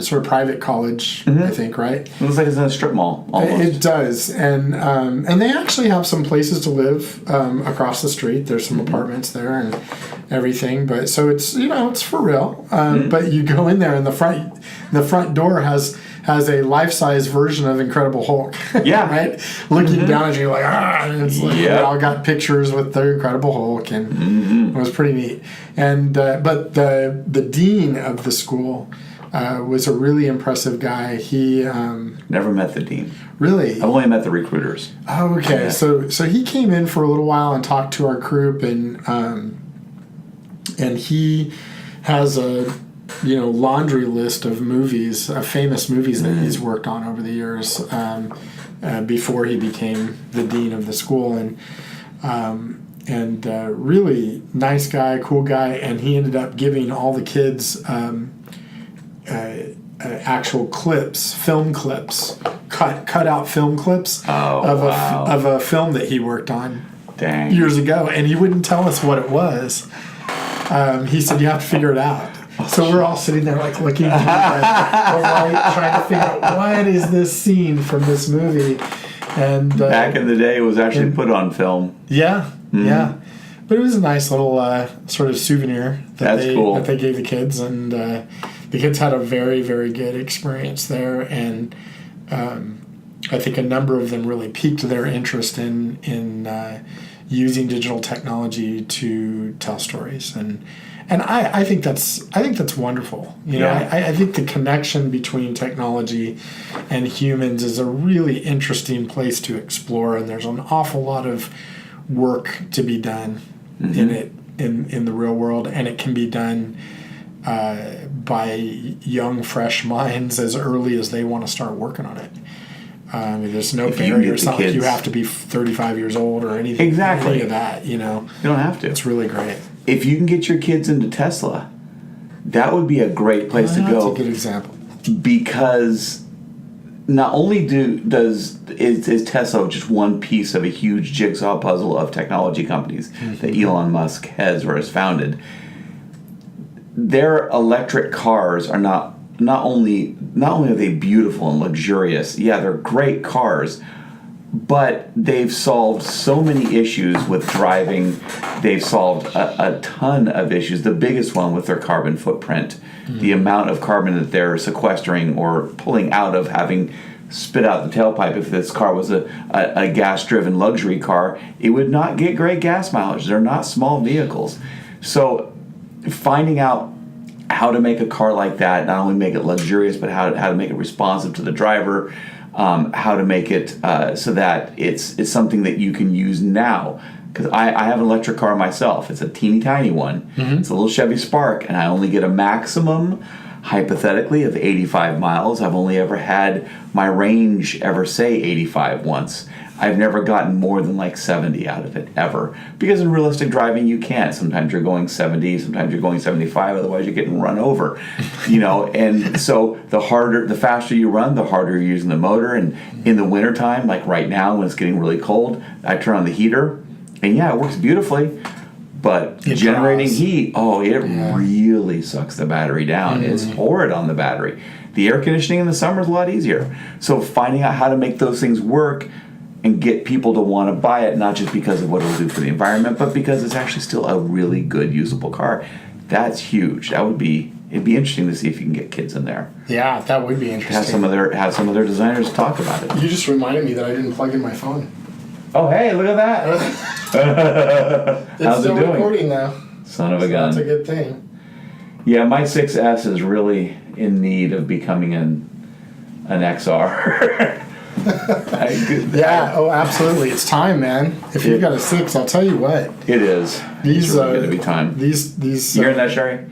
S1: sort of private college, I think, right?
S2: It looks like it's in a strip mall, almost.
S1: It does, and they actually have some places to live across the street. There's some apartments there and everything. But so it's it's for real. But you go in there, and the front door has a life-size version of Incredible Hulk.
S2: Yeah.
S1: Right? Looking down at you like, and it's like, they all got pictures with the Incredible Hulk, and it was pretty neat. And but the dean of the school was a really impressive guy. He
S2: never met the dean.
S1: Really?
S2: I've only met the recruiters.
S1: Oh, okay. Yeah. So he came in for a little while and talked to our group, and he has a laundry list of movies, famous movies that he's worked on over the years before he became the dean of the school, and really nice guy, cool guy, and he ended up giving all the kids actual clips, film clips, cut out film clips of a film that he worked on years ago, and he wouldn't tell us what it was. He said, you have to figure it out. So we're all sitting there like looking at the light, trying to figure out what is this scene from this movie. And
S2: back in the day, it was actually put on film.
S1: Yeah, yeah. But it was a nice little sort of souvenir that they gave the kids, and the kids had a very, very good experience there. And I think a number of them really piqued their interest in using digital technology to tell stories, and I think that's wonderful. I think the connection between technology and humans is a really interesting place to explore, and there's an awful lot of work to be done in it in the real world, and it can be done by young, fresh minds as early as they want to start working on it. There's no barrier. It's not like you have to be 35 years old or anything.
S2: Exactly.
S1: Any of that,
S2: You don't have to.
S1: It's really great.
S2: If you can get your kids into Tesla, that would be a great place to go.
S1: That's a good example.
S2: Because not only is Tesla just one piece of a huge jigsaw puzzle of technology companies that Elon Musk has founded, their electric cars are not only are they beautiful and luxurious, they're great cars, but they've solved so many issues with driving. They've solved a ton of issues. The biggest one with their carbon footprint, the amount of carbon that they're sequestering or pulling out of having spit out the tailpipe. If this car was a gas-driven luxury car, it would not get great gas mileage. They're not small vehicles. So finding out how to make a car like that, not only make it luxurious, but how to make it responsive to the driver, how to make it so that it's something that you can use now. Because I have an electric car myself. It's a teeny tiny one. It's a little Chevy Spark, and I only get a maximum, hypothetically, of 85 miles. I've only ever had my range ever say 85 once. I've never gotten more than like 70 out of it, ever. Because in realistic driving, you can't. Sometimes you're going 70, sometimes you're going 75, otherwise you're getting run over. And so the faster you run, the harder you're using the motor. And in the wintertime, like right now when it's getting really cold, I turn on the heater, and it works beautifully. But generating heat, it really sucks the battery down. It's horrid on the battery. The air conditioning in the summer is a lot easier. So finding out how to make those things work and get people to want to buy it, not just because of what it'll do for the environment, but because it's actually still a really good, usable car. That's huge. It'd be interesting to see if you can get kids in there.
S1: Yeah, that would be interesting.
S2: Have some of their designers talk about it.
S1: You just reminded me that I didn't plug in my phone.
S2: Oh, hey, look at that.
S1: It's still recording now.
S2: Son of a gun.
S1: That's a good thing.
S2: Yeah, my 6S is really in need of becoming an XR.
S1: Absolutely. It's time, man. If you've got a 6, I'll tell you what.
S2: It is. It's really going to be time.
S1: These.
S2: You hearing that, Sherry?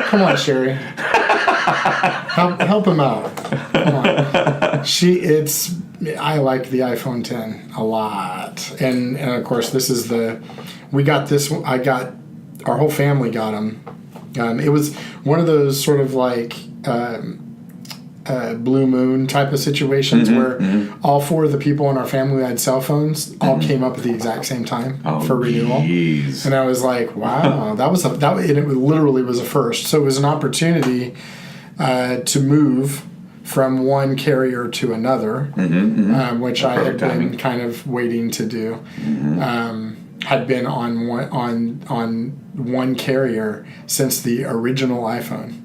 S1: Come on, Sherry. Help him out. Come on. I like the iPhone 10 a lot, and of course we got this. Our whole family got them. It was one of those sort of like blue moon type of situations where all 4 of the people in our family who had cell phones all came up at the exact same time for renewal.
S2: Geez.
S1: And I was like, wow, and it literally was a first. So it was an opportunity to move from one carrier to another, which I had been kind of waiting to do. Had been on one carrier since the original iPhone.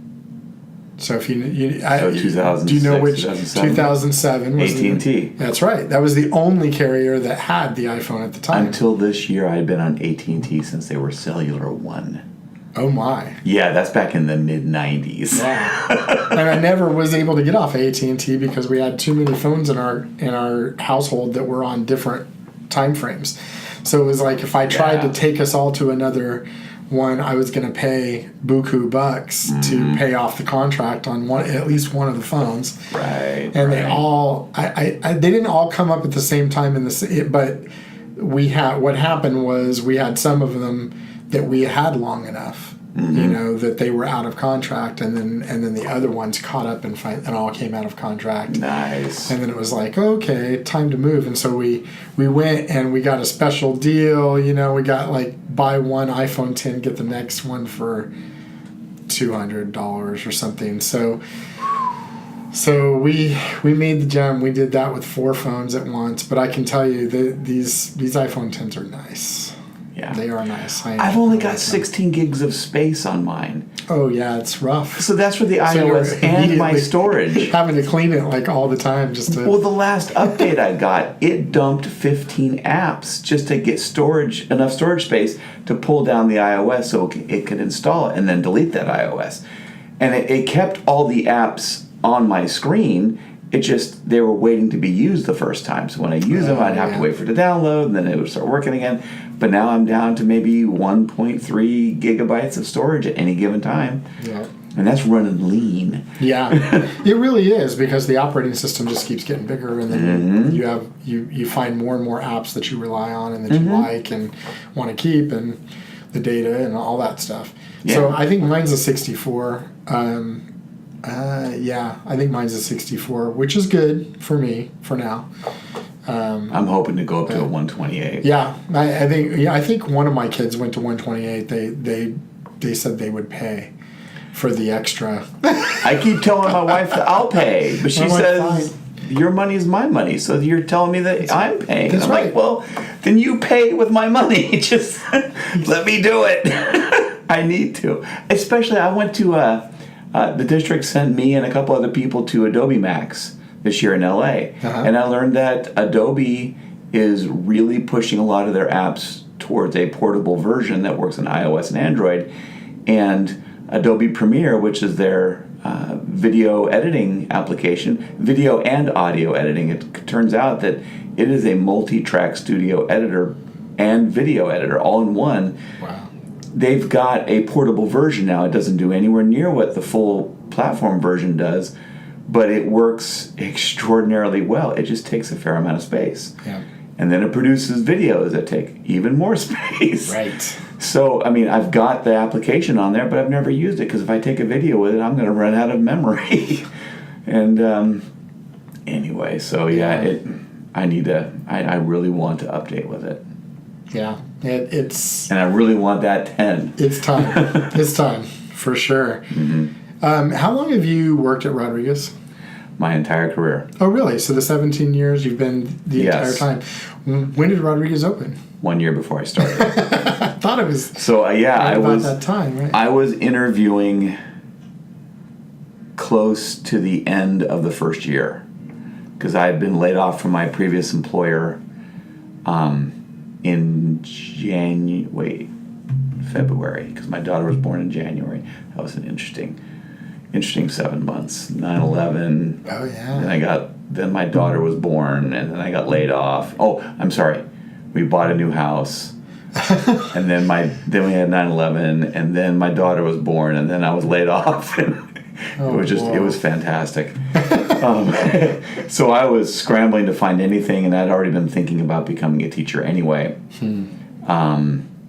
S1: So if you
S2: 2006,
S1: do you know which
S2: 2007
S1: was
S2: AT&T?
S1: That's right. That was the only carrier that had the iPhone at the time.
S2: Until this year, I had been on AT&T since they were Cellular One.
S1: Oh my!
S2: Yeah, that's back in the mid '90s.
S1: Wow. And I never was able to get off AT&T because we had too many phones in our household that were on different time frames. So it was like if I tried to take us all to another one, I was going to pay buku bucks to pay off the contract on at least one of the phones.
S2: Right.
S1: And they all, they didn't all come up at the same time but what happened was we had some of them that we had long enough, that they were out of contract, and then the other ones caught up and all came out of contract.
S2: Nice.
S1: And then it was like, okay, time to move. And so we went and we got a special deal. We got like buy one iPhone 10, get the next one for $200 or something. So we made the jump. We did that with 4 phones at once. But I can tell you that these iPhone 10s are nice.
S2: Yeah.
S1: They are nice.
S2: I've only got 16 gigs of space on mine.
S1: Oh, yeah, it's rough.
S2: So that's for the iOS and my storage.
S1: Having to clean it like all the time just to...
S2: Well, the last update I got, it dumped 15 apps just to get enough storage space to pull down the iOS so it could install it and then delete that iOS. And it kept all the apps on my screen. It just, they were waiting to be used the first time. So when I use them, I'd have to wait for it to download, and then it would start working again. But now I'm down to maybe 1.3 gigabytes of storage at any given time.
S1: Yeah.
S2: And that's running lean.
S1: Yeah, it really is, because the operating system just keeps getting bigger, and then you find more and more apps that you rely on and that you like and want to keep, and the data and all that stuff. Yeah. So I think mine's a 64. I think mine's a 64, which is good for me for now.
S2: I'm hoping to go up to a 128.
S1: Yeah, I think one of my kids went to 128. They said they would pay for the extra.
S2: I keep telling my wife that I'll pay, but she says your money is my money, so you're telling me that I'm paying.
S1: That's
S2: I'm
S1: right.
S2: like, well, then you pay with my money. Just let me do it. I need to. Especially, I went to the district sent me and a couple other people to Adobe Max this year in LA. And I learned that Adobe is really pushing a lot of their apps towards a portable version that works on iOS and Android. And Adobe Premiere, which is their video editing application, video and audio editing, it turns out that it is a multi-track studio editor and video editor all in one.
S1: Wow.
S2: They've got a portable version now. It doesn't do anywhere near what the full platform version does, but it works extraordinarily well. It just takes a fair amount of space.
S1: Yeah.
S2: And then it produces videos that take even more space.
S1: Right.
S2: So, I mean, I've got the application on there, but I've never used it because if I take a video with it, I'm going to run out of memory. And anyway, so I really want to update with it.
S1: Yeah, it's...
S2: And I really want that 10.
S1: It's time. It's time, for sure. How long have you worked at Rodriguez?
S2: My entire career.
S1: Oh, really? So the 17 years you've been the entire time. When did Rodriguez open?
S2: 1 year before I started.
S1: I thought it was
S2: I was
S1: about that time, right?
S2: I was interviewing close to the end of the first year because I had been laid off from my previous employer in February, because my daughter was born in January. That was an interesting 7 months. 9/11.
S1: Oh yeah.
S2: Then my daughter was born, and then I got laid off. Oh, I'm sorry. We bought a new house, and then we had 9/11, and then my daughter was born, and then I was laid off. It was fantastic. So I was scrambling to find anything, and I'd already been thinking about becoming a teacher anyway.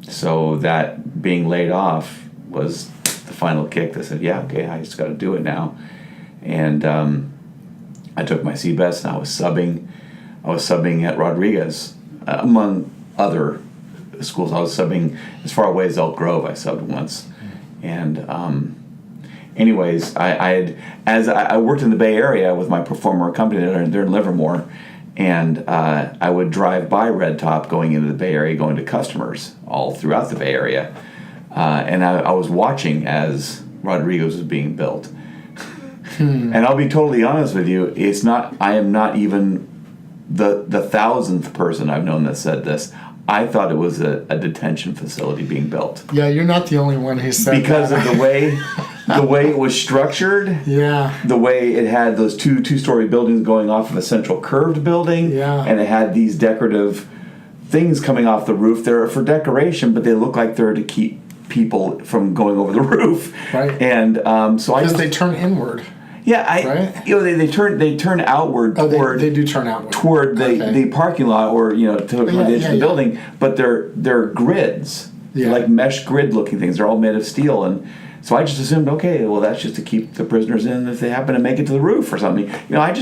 S2: So that being laid off was the final kick that said, yeah, okay, I just got to do it now. And I took my CBEST and I was subbing. I was subbing at Rodriguez, among other schools. I was subbing as far away as Elk Grove. I subbed once, and anyways, I worked in the Bay Area with my former company there in Livermore, and I would drive by Red Top going into the Bay Area, going to customers all throughout the Bay Area, and I was watching as Rodriguez was being built. And I'll be totally honest with you, I am not even the 1,000th person I've known that said this. I thought it was a detention facility being built.
S1: Yeah, you're not the only one who said
S2: because
S1: that.
S2: of the way it was structured.
S1: Yeah.
S2: The way it had those two-story buildings going off of a central curved building.
S1: Yeah.
S2: And it had these decorative things coming off the roof. They're for decoration, but they look like they're to keep people from going over the roof.
S1: Right.
S2: And so
S1: because they turn inward.
S2: Yeah,
S1: right?
S2: They turn outward toward.
S1: They do turn outward
S2: toward the parking lot, or to the edge of the building. But they're grids, like mesh grid looking things. They're all made of steel, and so I just assumed, okay, well that's just to keep the prisoners in if they happen to make it to the roof or something. I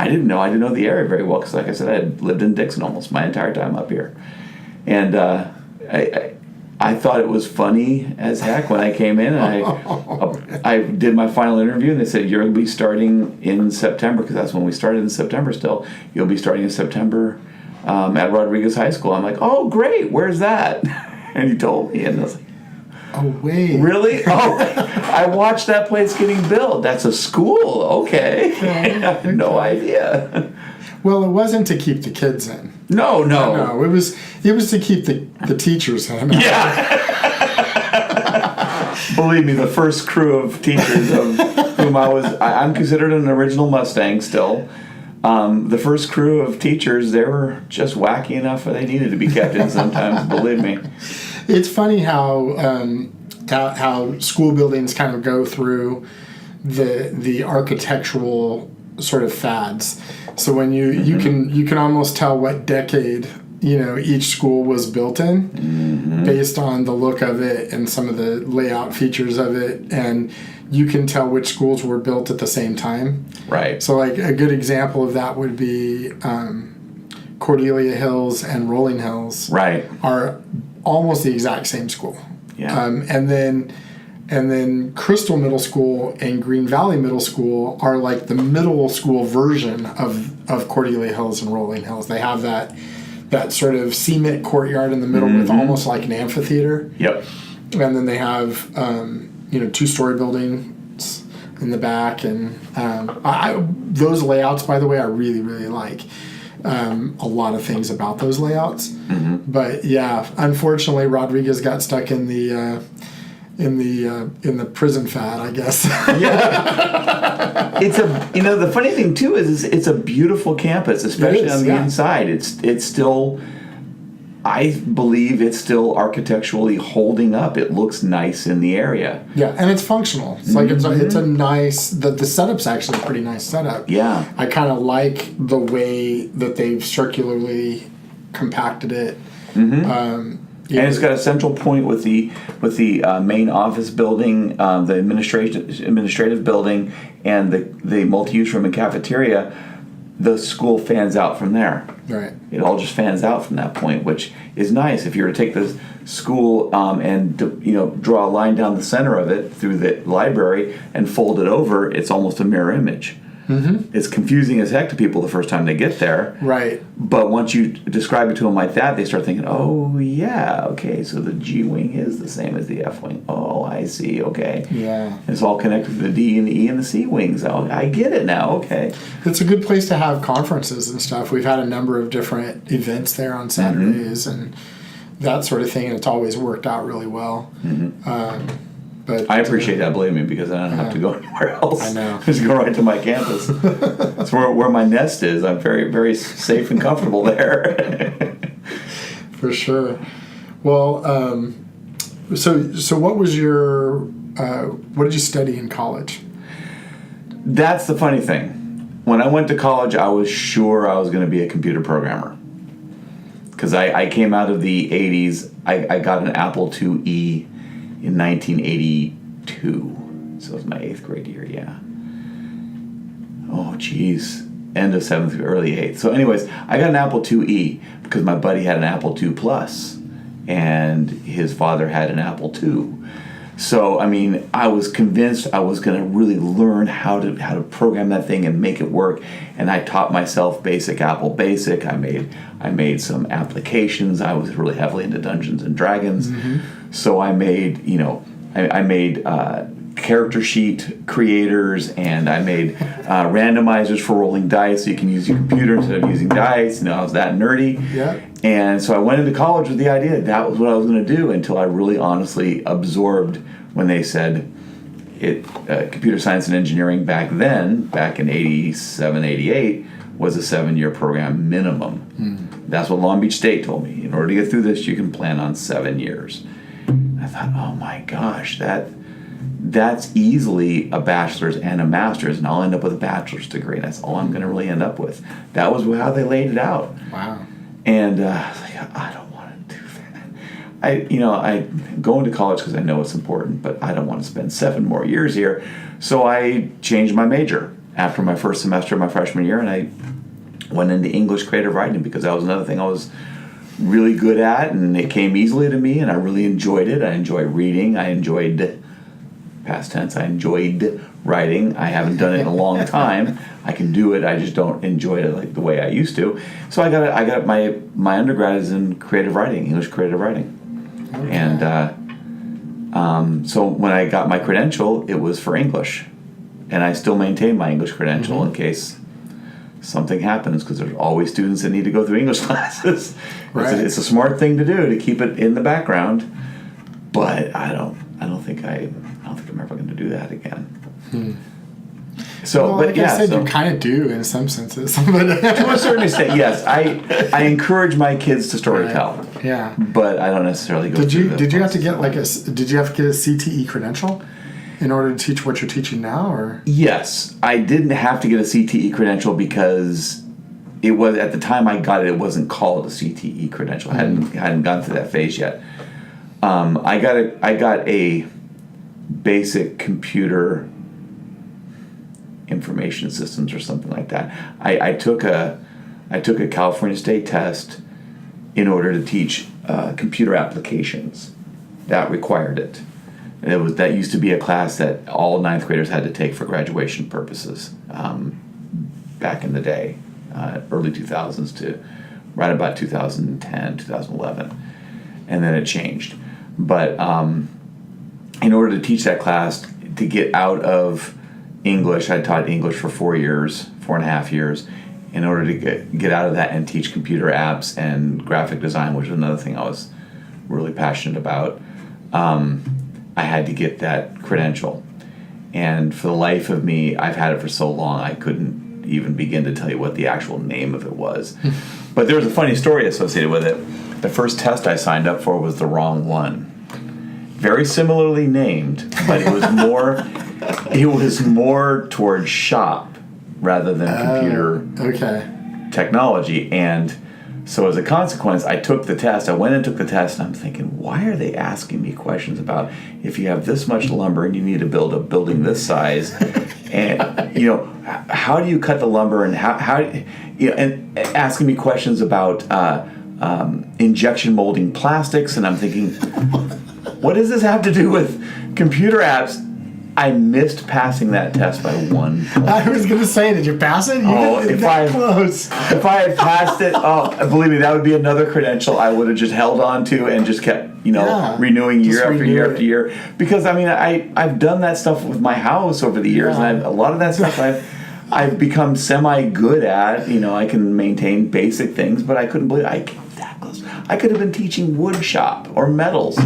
S2: didn't know the area very well because, like I said, I had lived in Dixon almost my entire time up here, and I thought it was funny as heck when I came in. And I did my final interview, and they said, you'll be starting in September, because that's when we started in September still. You'll be starting in September at Rodriguez High School. I'm like, oh, great, where's that? And he told me, and I was like,
S1: oh, wait.
S2: Really? Oh, I watched that place getting built. That's a school? Okay. I had no idea.
S1: Well, it wasn't to keep the kids in.
S2: No.
S1: It was to keep the teachers in.
S2: Yeah. Believe me, the first crew of teachers of whom I'm considered an original Mustang still. The first crew of teachers, they were just wacky enough that they needed to be kept in sometimes, believe me.
S1: It's funny how school buildings kind of go through the architectural sort of fads. So when you can almost tell what decade each school was built in, based on the look of it and some of the layout features of it, and you can tell which schools were built at the same time.
S2: Right.
S1: So like a good example of that would be Cordelia Hills and Rolling Hills.
S2: Right.
S1: Are almost the exact same school.
S2: Yeah.
S1: And then Crystal Middle School and Green Valley Middle School are like the middle school version of Cordelia Hills and Rolling Hills. They have that sort of cement courtyard in the middle with almost like an amphitheater.
S2: Yep.
S1: And then they have 2-story buildings in the back, and those layouts, by the way, I really, really like. A lot of things about those layouts, but yeah, unfortunately, Rodriguez got stuck in the prison fad, I guess. Yeah,
S2: it's the funny thing too is it's a beautiful campus, especially on the inside. It's still, I believe it's still architecturally holding up. It looks nice in the area.
S1: Yeah, and it's functional. It's like it's a nice. The setup's actually a pretty nice setup.
S2: Yeah,
S1: I kind of like the way that they've circularly compacted it.
S2: And it's got a central point with the main office building, the administrative building, and the multi-use room and cafeteria. The school fans out from there.
S1: Right.
S2: It all just fans out from that point, which is nice. If you were to take the school and draw a line down the center of it through the library and fold it over, it's almost a mirror image. It's confusing as heck to people the first time they get there.
S1: Right.
S2: But once you describe it to them like that, they start thinking, oh, yeah, okay, so the G wing is the same as the F wing. Oh, I see, okay.
S1: Yeah.
S2: It's all connected to the D and the E and the C wings. Oh, I get it now, okay.
S1: It's a good place to have conferences and stuff. We've had a number of different events there on Saturdays and that sort of thing, and it's always worked out really well. But
S2: I appreciate that, believe me, because I don't have to go anywhere else.
S1: I know.
S2: Just go right to my campus. It's where my nest is. I'm very, very safe and comfortable there.
S1: For sure. Well, so what was your what did you study in college?
S2: That's the funny thing. When I went to college, I was sure I was going to be a computer programmer. Because I came out of the 80s. I got an Apple IIe in 1982. So it was my 8th grade year, yeah. Oh, geez. end of 7th, early 8th. So anyways, I got an Apple IIe because my buddy had an Apple II Plus, and his father had an Apple II. So, I mean, I was convinced I was going to really learn how to program that thing and make it work. And I taught myself basic Apple Basic. I made some applications. I was really heavily into Dungeons and Dragons. So I made, I made character sheet creators, and I made randomizers for rolling dice so you can use your computer instead of using dice. I was that nerdy.
S1: Yeah.
S2: And so I went into college with the idea that was what I was going to do, until I really honestly absorbed when they said computer science and engineering back in 87, 88, was a 7-year program minimum. That's what Long Beach State told me. In order to get through this, you can plan on 7 years. I thought, oh my gosh, that's easily a bachelor's and a master's, and I'll end up with a bachelor's degree. That's all I'm going to really end up with. That was how they laid it out.
S1: Wow.
S2: And I was like, I don't want to do that. I go into college because I know it's important, but I don't want to spend 7 more years here. So I changed my major after my first semester of my freshman year, and I went into English creative writing because that was another thing I was really good at, and it came easily to me, and I really enjoyed it. I enjoyed reading. I enjoyed past tense. I enjoyed writing. I haven't done it in a long time. I can do it. I just don't enjoy it like the way I used to. So I got my undergrad is in creative writing, English creative writing, and so when I got my credential, it was for English, and I still maintain my English credential in case something happens, because there's always students that need to go through English classes.
S1: Right.
S2: It's a smart thing to do to keep it in the background, but I don't think I'm ever going to do that again. So,
S1: well, like I said, you kind of do in some senses.
S2: To a certain extent, yes. I encourage my kids to storytell.
S1: Right. Yeah.
S2: But I don't necessarily go.
S1: Did you have to get did you have to get a CTE credential in order to teach what you're teaching now, or?
S2: Yes, I didn't have to get a CTE credential because it was, at the time I got it, it wasn't called a CTE credential. I hadn't gone through that phase yet. I got a basic computer information systems or something like that. I took a California State test in order to teach computer applications. That required it. That used to be a class that all 9th graders had to take for graduation purposes back in the day, early 2000s to right about 2010, 2011, and then it changed. But in order to teach that class, to get out of English, I taught English for 4.5 years. In order to get out of that and teach computer apps and graphic design, which is another thing I was really passionate about, I had to get that credential. And for the life of me, I've had it for so long, I couldn't even begin to tell you what the actual name of it was. But there was a funny story associated with it. The first test I signed up for was the wrong one. Very similarly named, but it was more towards shop rather than computer technology. And so as a consequence, I took the test. I went and took the test, and I'm thinking, why are they asking me questions about if you have this much lumber and you need to build a building this size, and how do you cut the lumber, and how and asking me questions about injection molding plastics, and I'm thinking, what does this have to do with computer apps? I missed passing that test by 1 point.
S1: I was going to say, did you pass it?
S2: If I had passed it, believe me, that would be another credential I would have just held on to and just kept, renewing year after year after year. Because I've done that stuff with my house over the years, and a lot of that stuff I've become semi good at. I can maintain basic things, but I couldn't believe I came that close. I could have been teaching wood shop or metals.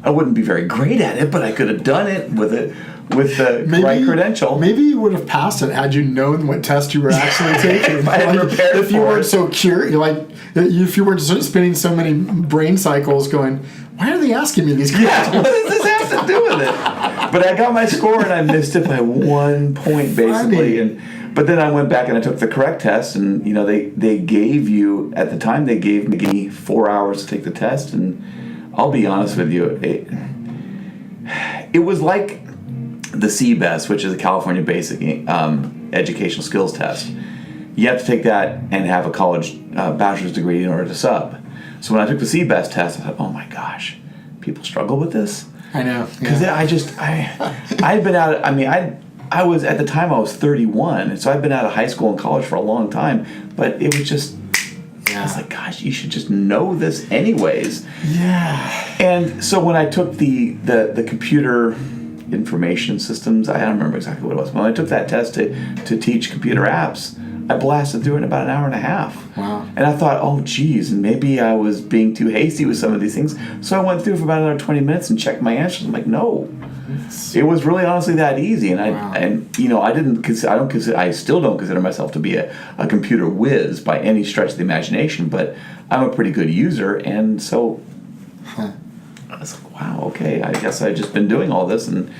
S2: I wouldn't be very great at it, but I could have done it with the right credential.
S1: Maybe you would have passed it had you known what test you were actually taking.
S2: If I had prepared
S1: if you weren't so curious, if you weren't spending so many brain cycles going, why are they asking me these questions?
S2: Yeah, what does this have to do with it? But I got my score and I missed it by 1 point basically. But then I went back and I took the correct test, and they gave you, at the time they gave me 4 hours to take the test, and I'll be honest with you, it was like the CBEST, which is a California Basic Educational Skills Test. you have to take that and have a college bachelor's degree in order to sub. So when I took the CBEST test, I thought, oh my gosh, people struggle with this?
S1: I know.
S2: Because I'd been out, I was, at the time I was 31, and so I'd been out of high school and college for a long time, but it was just, I was like, gosh, you should just know this anyways.
S1: Yeah.
S2: And so when I took the computer information systems, I don't remember exactly what it was, but when I took that test to teach computer apps, I blasted through it in about an hour and a half.
S1: Wow.
S2: And I thought, oh, geez, and maybe I was being too hasty with some of these things. So I went through for about another 20 minutes and checked my answers. I'm like, no. It was really honestly that easy. And I still don't consider myself to be a computer whiz by any stretch of the imagination, but I'm a pretty good user. And so I was like, wow, okay, I guess I've just been doing all this. And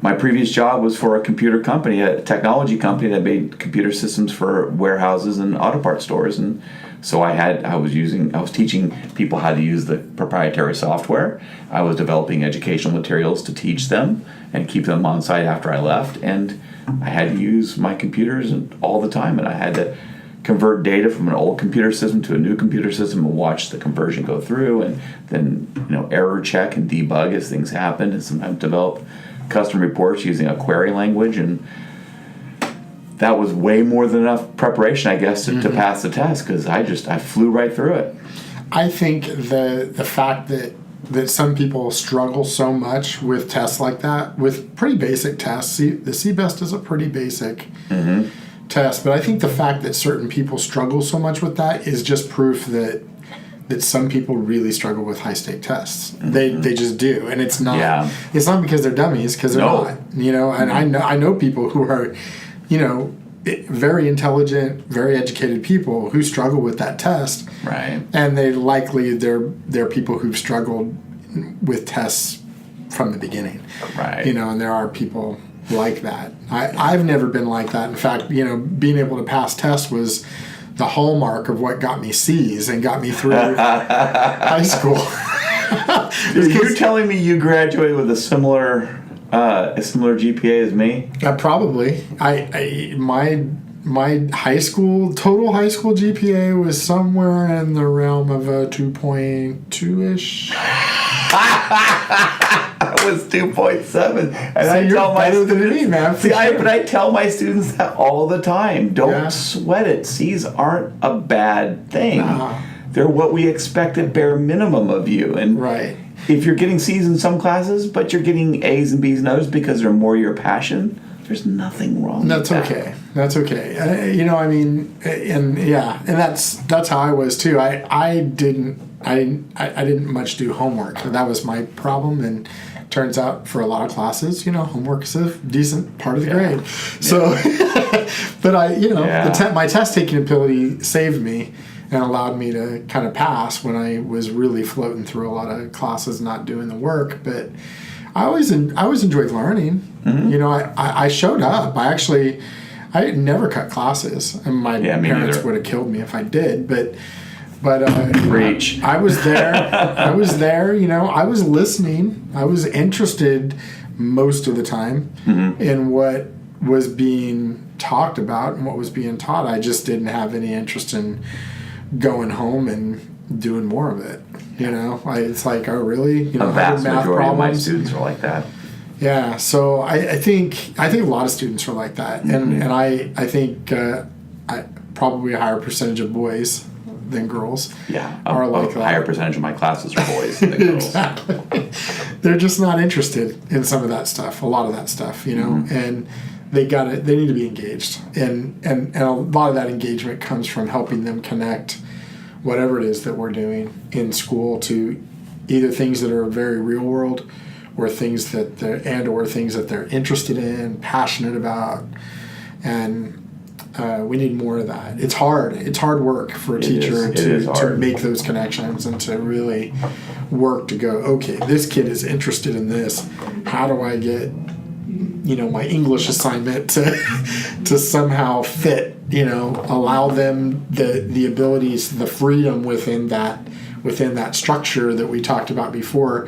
S2: my previous job was for a computer company, a technology company that made computer systems for warehouses and auto parts stores. And so I was teaching people how to use the proprietary software. I was developing educational materials to teach them and keep them on site after I left. And I had to use my computers all the time, and I had to convert data from an old computer system to a new computer system and watch the conversion go through, and then error check and debug as things happen, and sometimes develop custom reports using a query language. And that was way more than enough preparation, I guess, to pass the test, because I flew right through it.
S1: I think the fact that some people struggle so much with tests like that, with pretty basic tests. The CBEST is a pretty basic test, but I think the fact that certain people struggle so much with that is just proof that some people really struggle with high-stake tests. They just do, and it's not because they're dummies, because they're not. And I know people who are, very intelligent, very educated people who struggle with that test.
S2: Right.
S1: And they're people who've struggled with tests from the beginning.
S2: Right.
S1: And there are people like that. I've never been like that. In fact, being able to pass tests was the hallmark of what got me C's and got me through high school.
S2: You're telling me you graduated with a similar GPA as me?
S1: Probably. My total high school GPA was somewhere in the realm of a 2.2-ish.
S2: That was 2.7. And
S1: so you're better than me, man.
S2: But I tell my students that all the time. Don't sweat it. C's aren't a bad thing. They're what we expect at bare minimum of you. And
S1: right.
S2: If you're getting C's in some classes, but you're getting A's and B's in others because they're more your passion, there's nothing wrong with that.
S1: Okay. That's okay. And that's how I was too. I didn't much do homework. That was my problem, and turns out for a lot of classes, homework is a decent part of the grade. So, but my test taking ability saved me and allowed me to kind of pass when I was really floating through a lot of classes, not doing the work. But I always enjoyed learning. I showed up. I never cut classes, and my parents would have killed me if I did. But
S2: Preach.
S1: I was there. I was listening. I was interested most of the time in what was being talked about and what was being taught. I just didn't have any interest in going home and doing more of it. It's like, oh really?
S2: A vast majority of my students are like that.
S1: Yeah, so I think a lot of students are like that, and I think probably a higher percentage of boys than girls.
S2: Yeah,
S1: are like that.
S2: A higher percentage of my classes are boys than girls.
S1: Exactly. They're just not interested in some of that stuff, a lot of that stuff, and they need to be engaged, and a lot of that engagement comes from helping them connect whatever it is that we're doing in school to either things that are very real world, or things that they're interested in, passionate about, and we need more of that. It's hard. It's hard work for a teacher to make those connections and to really work to go, okay, this kid is interested in this. How do I get my English assignment to somehow fit, allow them the abilities, the freedom within that structure that we talked about before,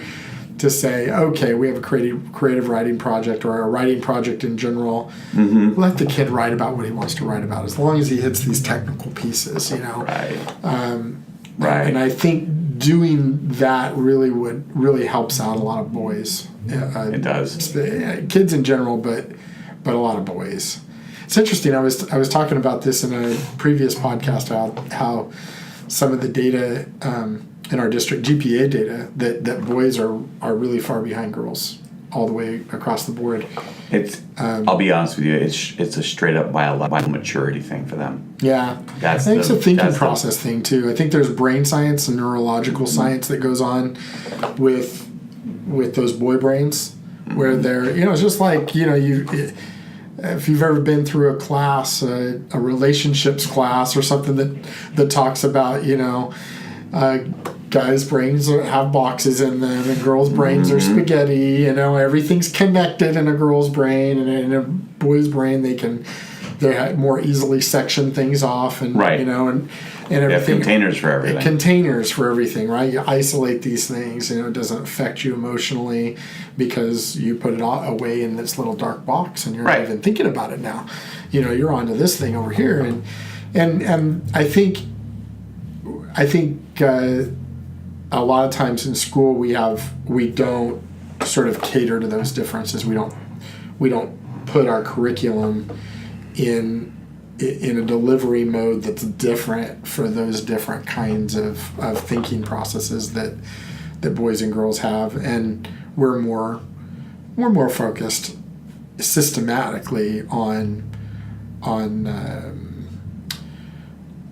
S1: to say, okay, we have a creative writing project or a writing project in general. Let the kid write about what he wants to write about, as long as he hits these technical pieces,
S2: Right.
S1: Right. And I think doing that really helps out a lot of boys.
S2: It does.
S1: Kids in general, but a lot of boys. It's interesting. I was talking about this in a previous podcast about how some of the data in our district, GPA data, that boys are really far behind girls all the way across the board.
S2: I'll be honest with you, it's a straight up biological maturity thing for them.
S1: Yeah, I think it's a thinking process thing too. I think there's brain science and neurological science that goes on with those boy brains, where they're, it's just like, if you've ever been through a class, a relationships class or something that talks about, guys' brains have boxes in them and girls' brains are spaghetti, everything's connected in a girl's brain, and in a boy's brain they more easily section things off, and
S2: right.
S1: And everything.
S2: Containers for everything.
S1: Containers for everything, right? You isolate these things, it doesn't affect you emotionally because you put it all away in this little dark box, and you're not even thinking about it now. You're onto this thing over here, and I think a lot of times in school we don't sort of cater to those differences. We don't put our curriculum in a delivery mode that's different for those different kinds of thinking processes that boys and girls have, and we're more focused systematically on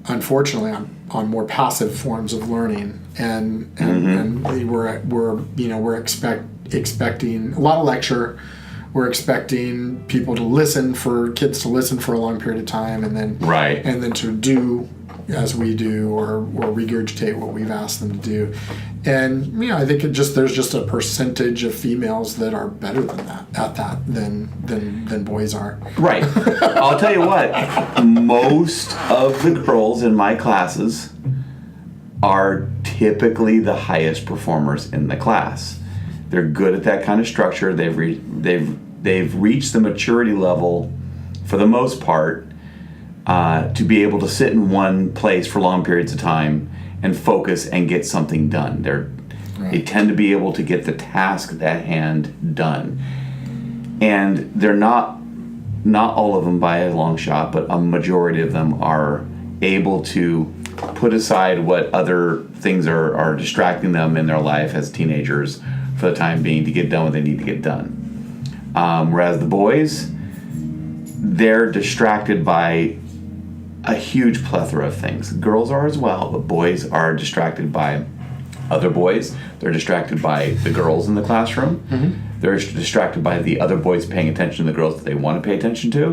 S1: unfortunately on more passive forms of learning, and we're expecting a lot of lecture. We're expecting kids to listen for a long period of time, and then to do as we do, or regurgitate what we've asked them to do. And I think there's just a percentage of females that are better than boys are.
S2: Right. I'll tell you what, most of the girls in my classes are typically the highest performers in the class. They're good at that kind of structure. They've reached the maturity level, for the most part, to be able to sit in one place for long periods of time and focus and get something done. They tend to be able to get the task at hand done. And they're not all of them by a long shot, but a majority of them are able to put aside what other things are distracting them in their life as teenagers for the time being to get done what they need to get done. Whereas the boys, they're distracted by a huge plethora of things. Girls are as well, but boys are distracted by other boys. They're distracted by the girls in the classroom. Mm-hmm. They're distracted by the other boys paying attention to the girls that they want to pay attention to.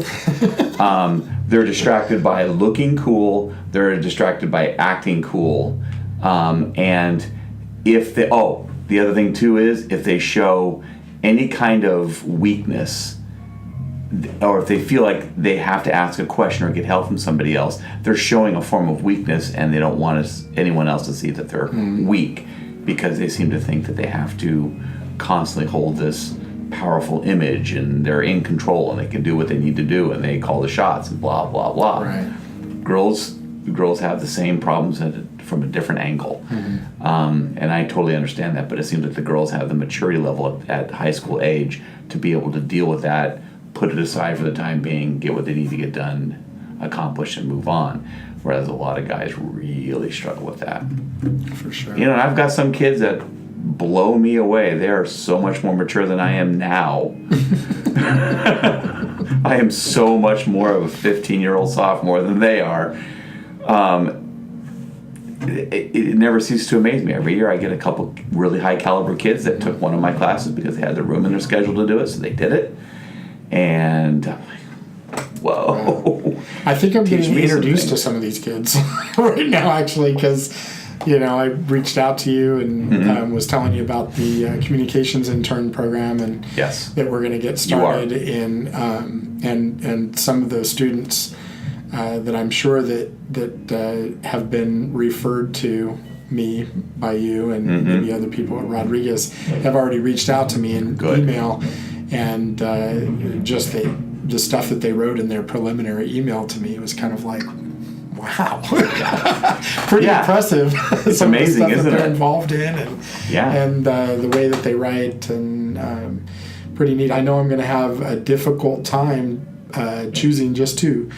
S2: They're distracted by looking cool. They're distracted by acting cool. And the other thing too is if they show any kind of weakness, or if they feel like they have to ask a question or get help from somebody else, they're showing a form of weakness, and they don't want anyone else to see that they're weak, because they seem to think that they have to constantly hold this powerful image, and they're in control, and they can do what they need to do, and they call the shots, and blah, blah, blah.
S1: Right.
S2: Girls have the same problems from a different angle. Mm-hmm. And I totally understand that, but it seems like the girls have the maturity level at high school age to be able to deal with that, put it aside for the time being, get what they need to get done, accomplish, and move on. Whereas a lot of guys really struggle with that.
S1: For sure.
S2: And I've got some kids that blow me away. They are so much more mature than I am now. I am so much more of a 15-year-old sophomore than they are. It never ceases to amaze me. Every year I get a couple really high caliber kids that took one of my classes because they had the room in their schedule to do it, so they did it. And I'm like, whoa.
S1: I think I'm getting introduced to some of these kids right now, actually, because I reached out to you and was telling you about the communications intern program, and
S2: yes,
S1: that we're going to get started in, and some of those students that I'm sure that have been referred to me by you, and maybe other people at Rodriguez have already reached out to me in email, and just the stuff that they wrote in their preliminary email to me was kind of like, wow, pretty impressive.
S2: It's amazing,
S1: some of the stuff
S2: isn't
S1: that they're
S2: it?
S1: involved in, and the way that they write, and pretty neat. I know I'm going to have a difficult time choosing just two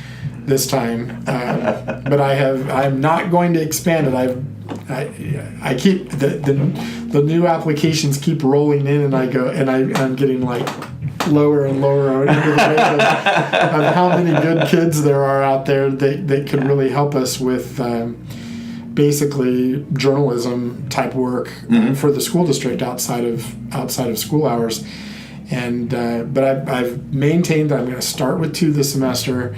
S1: this time, but I'm not going to expand it. I keep the new applications keep rolling in, and I'm getting like lower and lower into the rate of how many good kids there are out there that could really help us with basically journalism type work for the school district outside of school hours. And but I've maintained that I'm going to start with 2 this semester,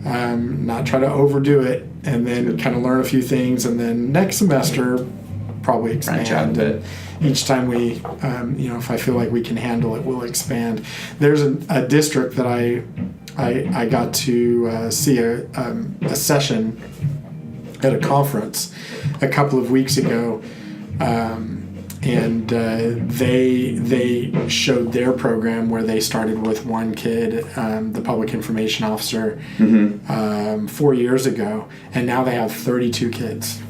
S1: not try to overdo it, and then kind of learn a few things, and then next semester probably expand.
S2: Branch out a bit.
S1: Each time we, if I feel like we can handle it, we'll expand. There's a district that I got to see a session at a conference a couple of weeks ago. And they showed their program where they started with one kid, the public information officer, 4 years ago, and now they have 32 kids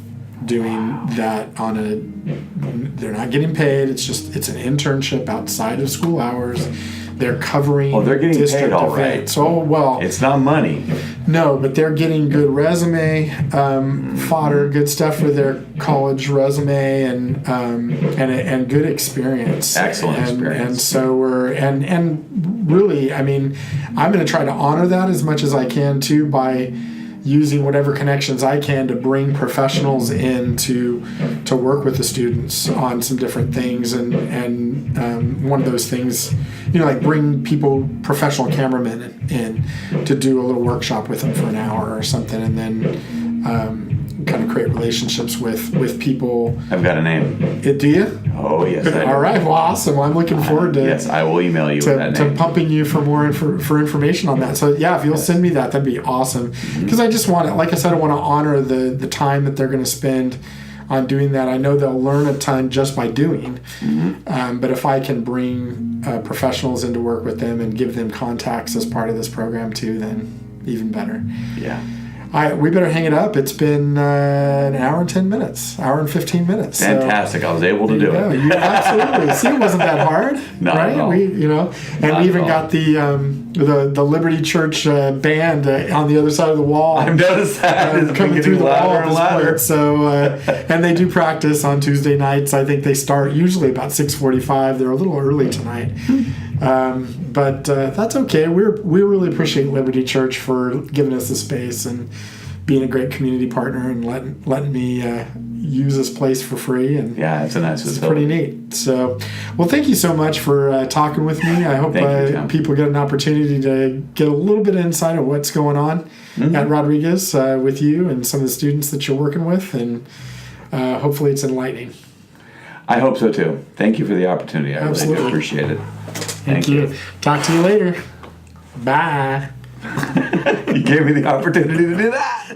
S1: doing that they're not getting paid. It's an internship outside of school hours. They're covering.
S2: Well, they're getting
S1: district
S2: paid all
S1: events.
S2: right.
S1: Oh well,
S2: it's not money.
S1: No, but they're getting good resume fodder, good stuff for their college resume, and good experience.
S2: Excellent experience.
S1: And so and really, I mean, I'm going to try to honor that as much as I can too by using whatever connections I can to bring professionals in to work with the students on some different things, and one of those things, like bring professional cameramen in to do a little workshop with them for an hour or something, and then kind of create relationships with people.
S2: I've got a name.
S1: Do you?
S2: Oh yes. I do.
S1: All right. Well, awesome. I'm looking forward to.
S2: Yes, I will email you with that name.
S1: To pumping you for more for information on that. So yeah, if you'll send me that, that'd be awesome. Because I just want to, like I said, I want to honor the time that they're going to spend on doing that. I know they'll learn a ton just by doing. But if I can bring professionals in to work with them and give them contacts as part of this program too, then even better.
S2: Yeah.
S1: We better hang it up. It's been an hour and 10 minutes, hour and 15 minutes.
S2: Fantastic. I was able to do it.
S1: You absolutely. See, it wasn't that hard.
S2: Not
S1: right?
S2: at all.
S1: We even got the Liberty Church band on the other side of the wall.
S2: I've noticed that. It's
S1: coming through the wall
S2: louder
S1: at
S2: and
S1: this
S2: louder.
S1: point. So, and they do practice on Tuesday nights. I think they start usually about 6:45. They're a little early tonight. But that's okay. We really appreciate Liberty Church for giving us the space and being a great community partner and letting me use this place for free. And
S2: yeah, it's a nice
S1: it's
S2: facility.
S1: pretty neat. So, well, thank you so much for talking with me. I hope people get an opportunity to get a little bit of insight of what's going on at Rodriguez with you and some of the students that you're working with, and hopefully it's enlightening.
S2: I hope so too. Thank you for the opportunity. I really do appreciate it. Thank you.
S1: Talk to you later. Bye.
S2: You gave me the opportunity to do that.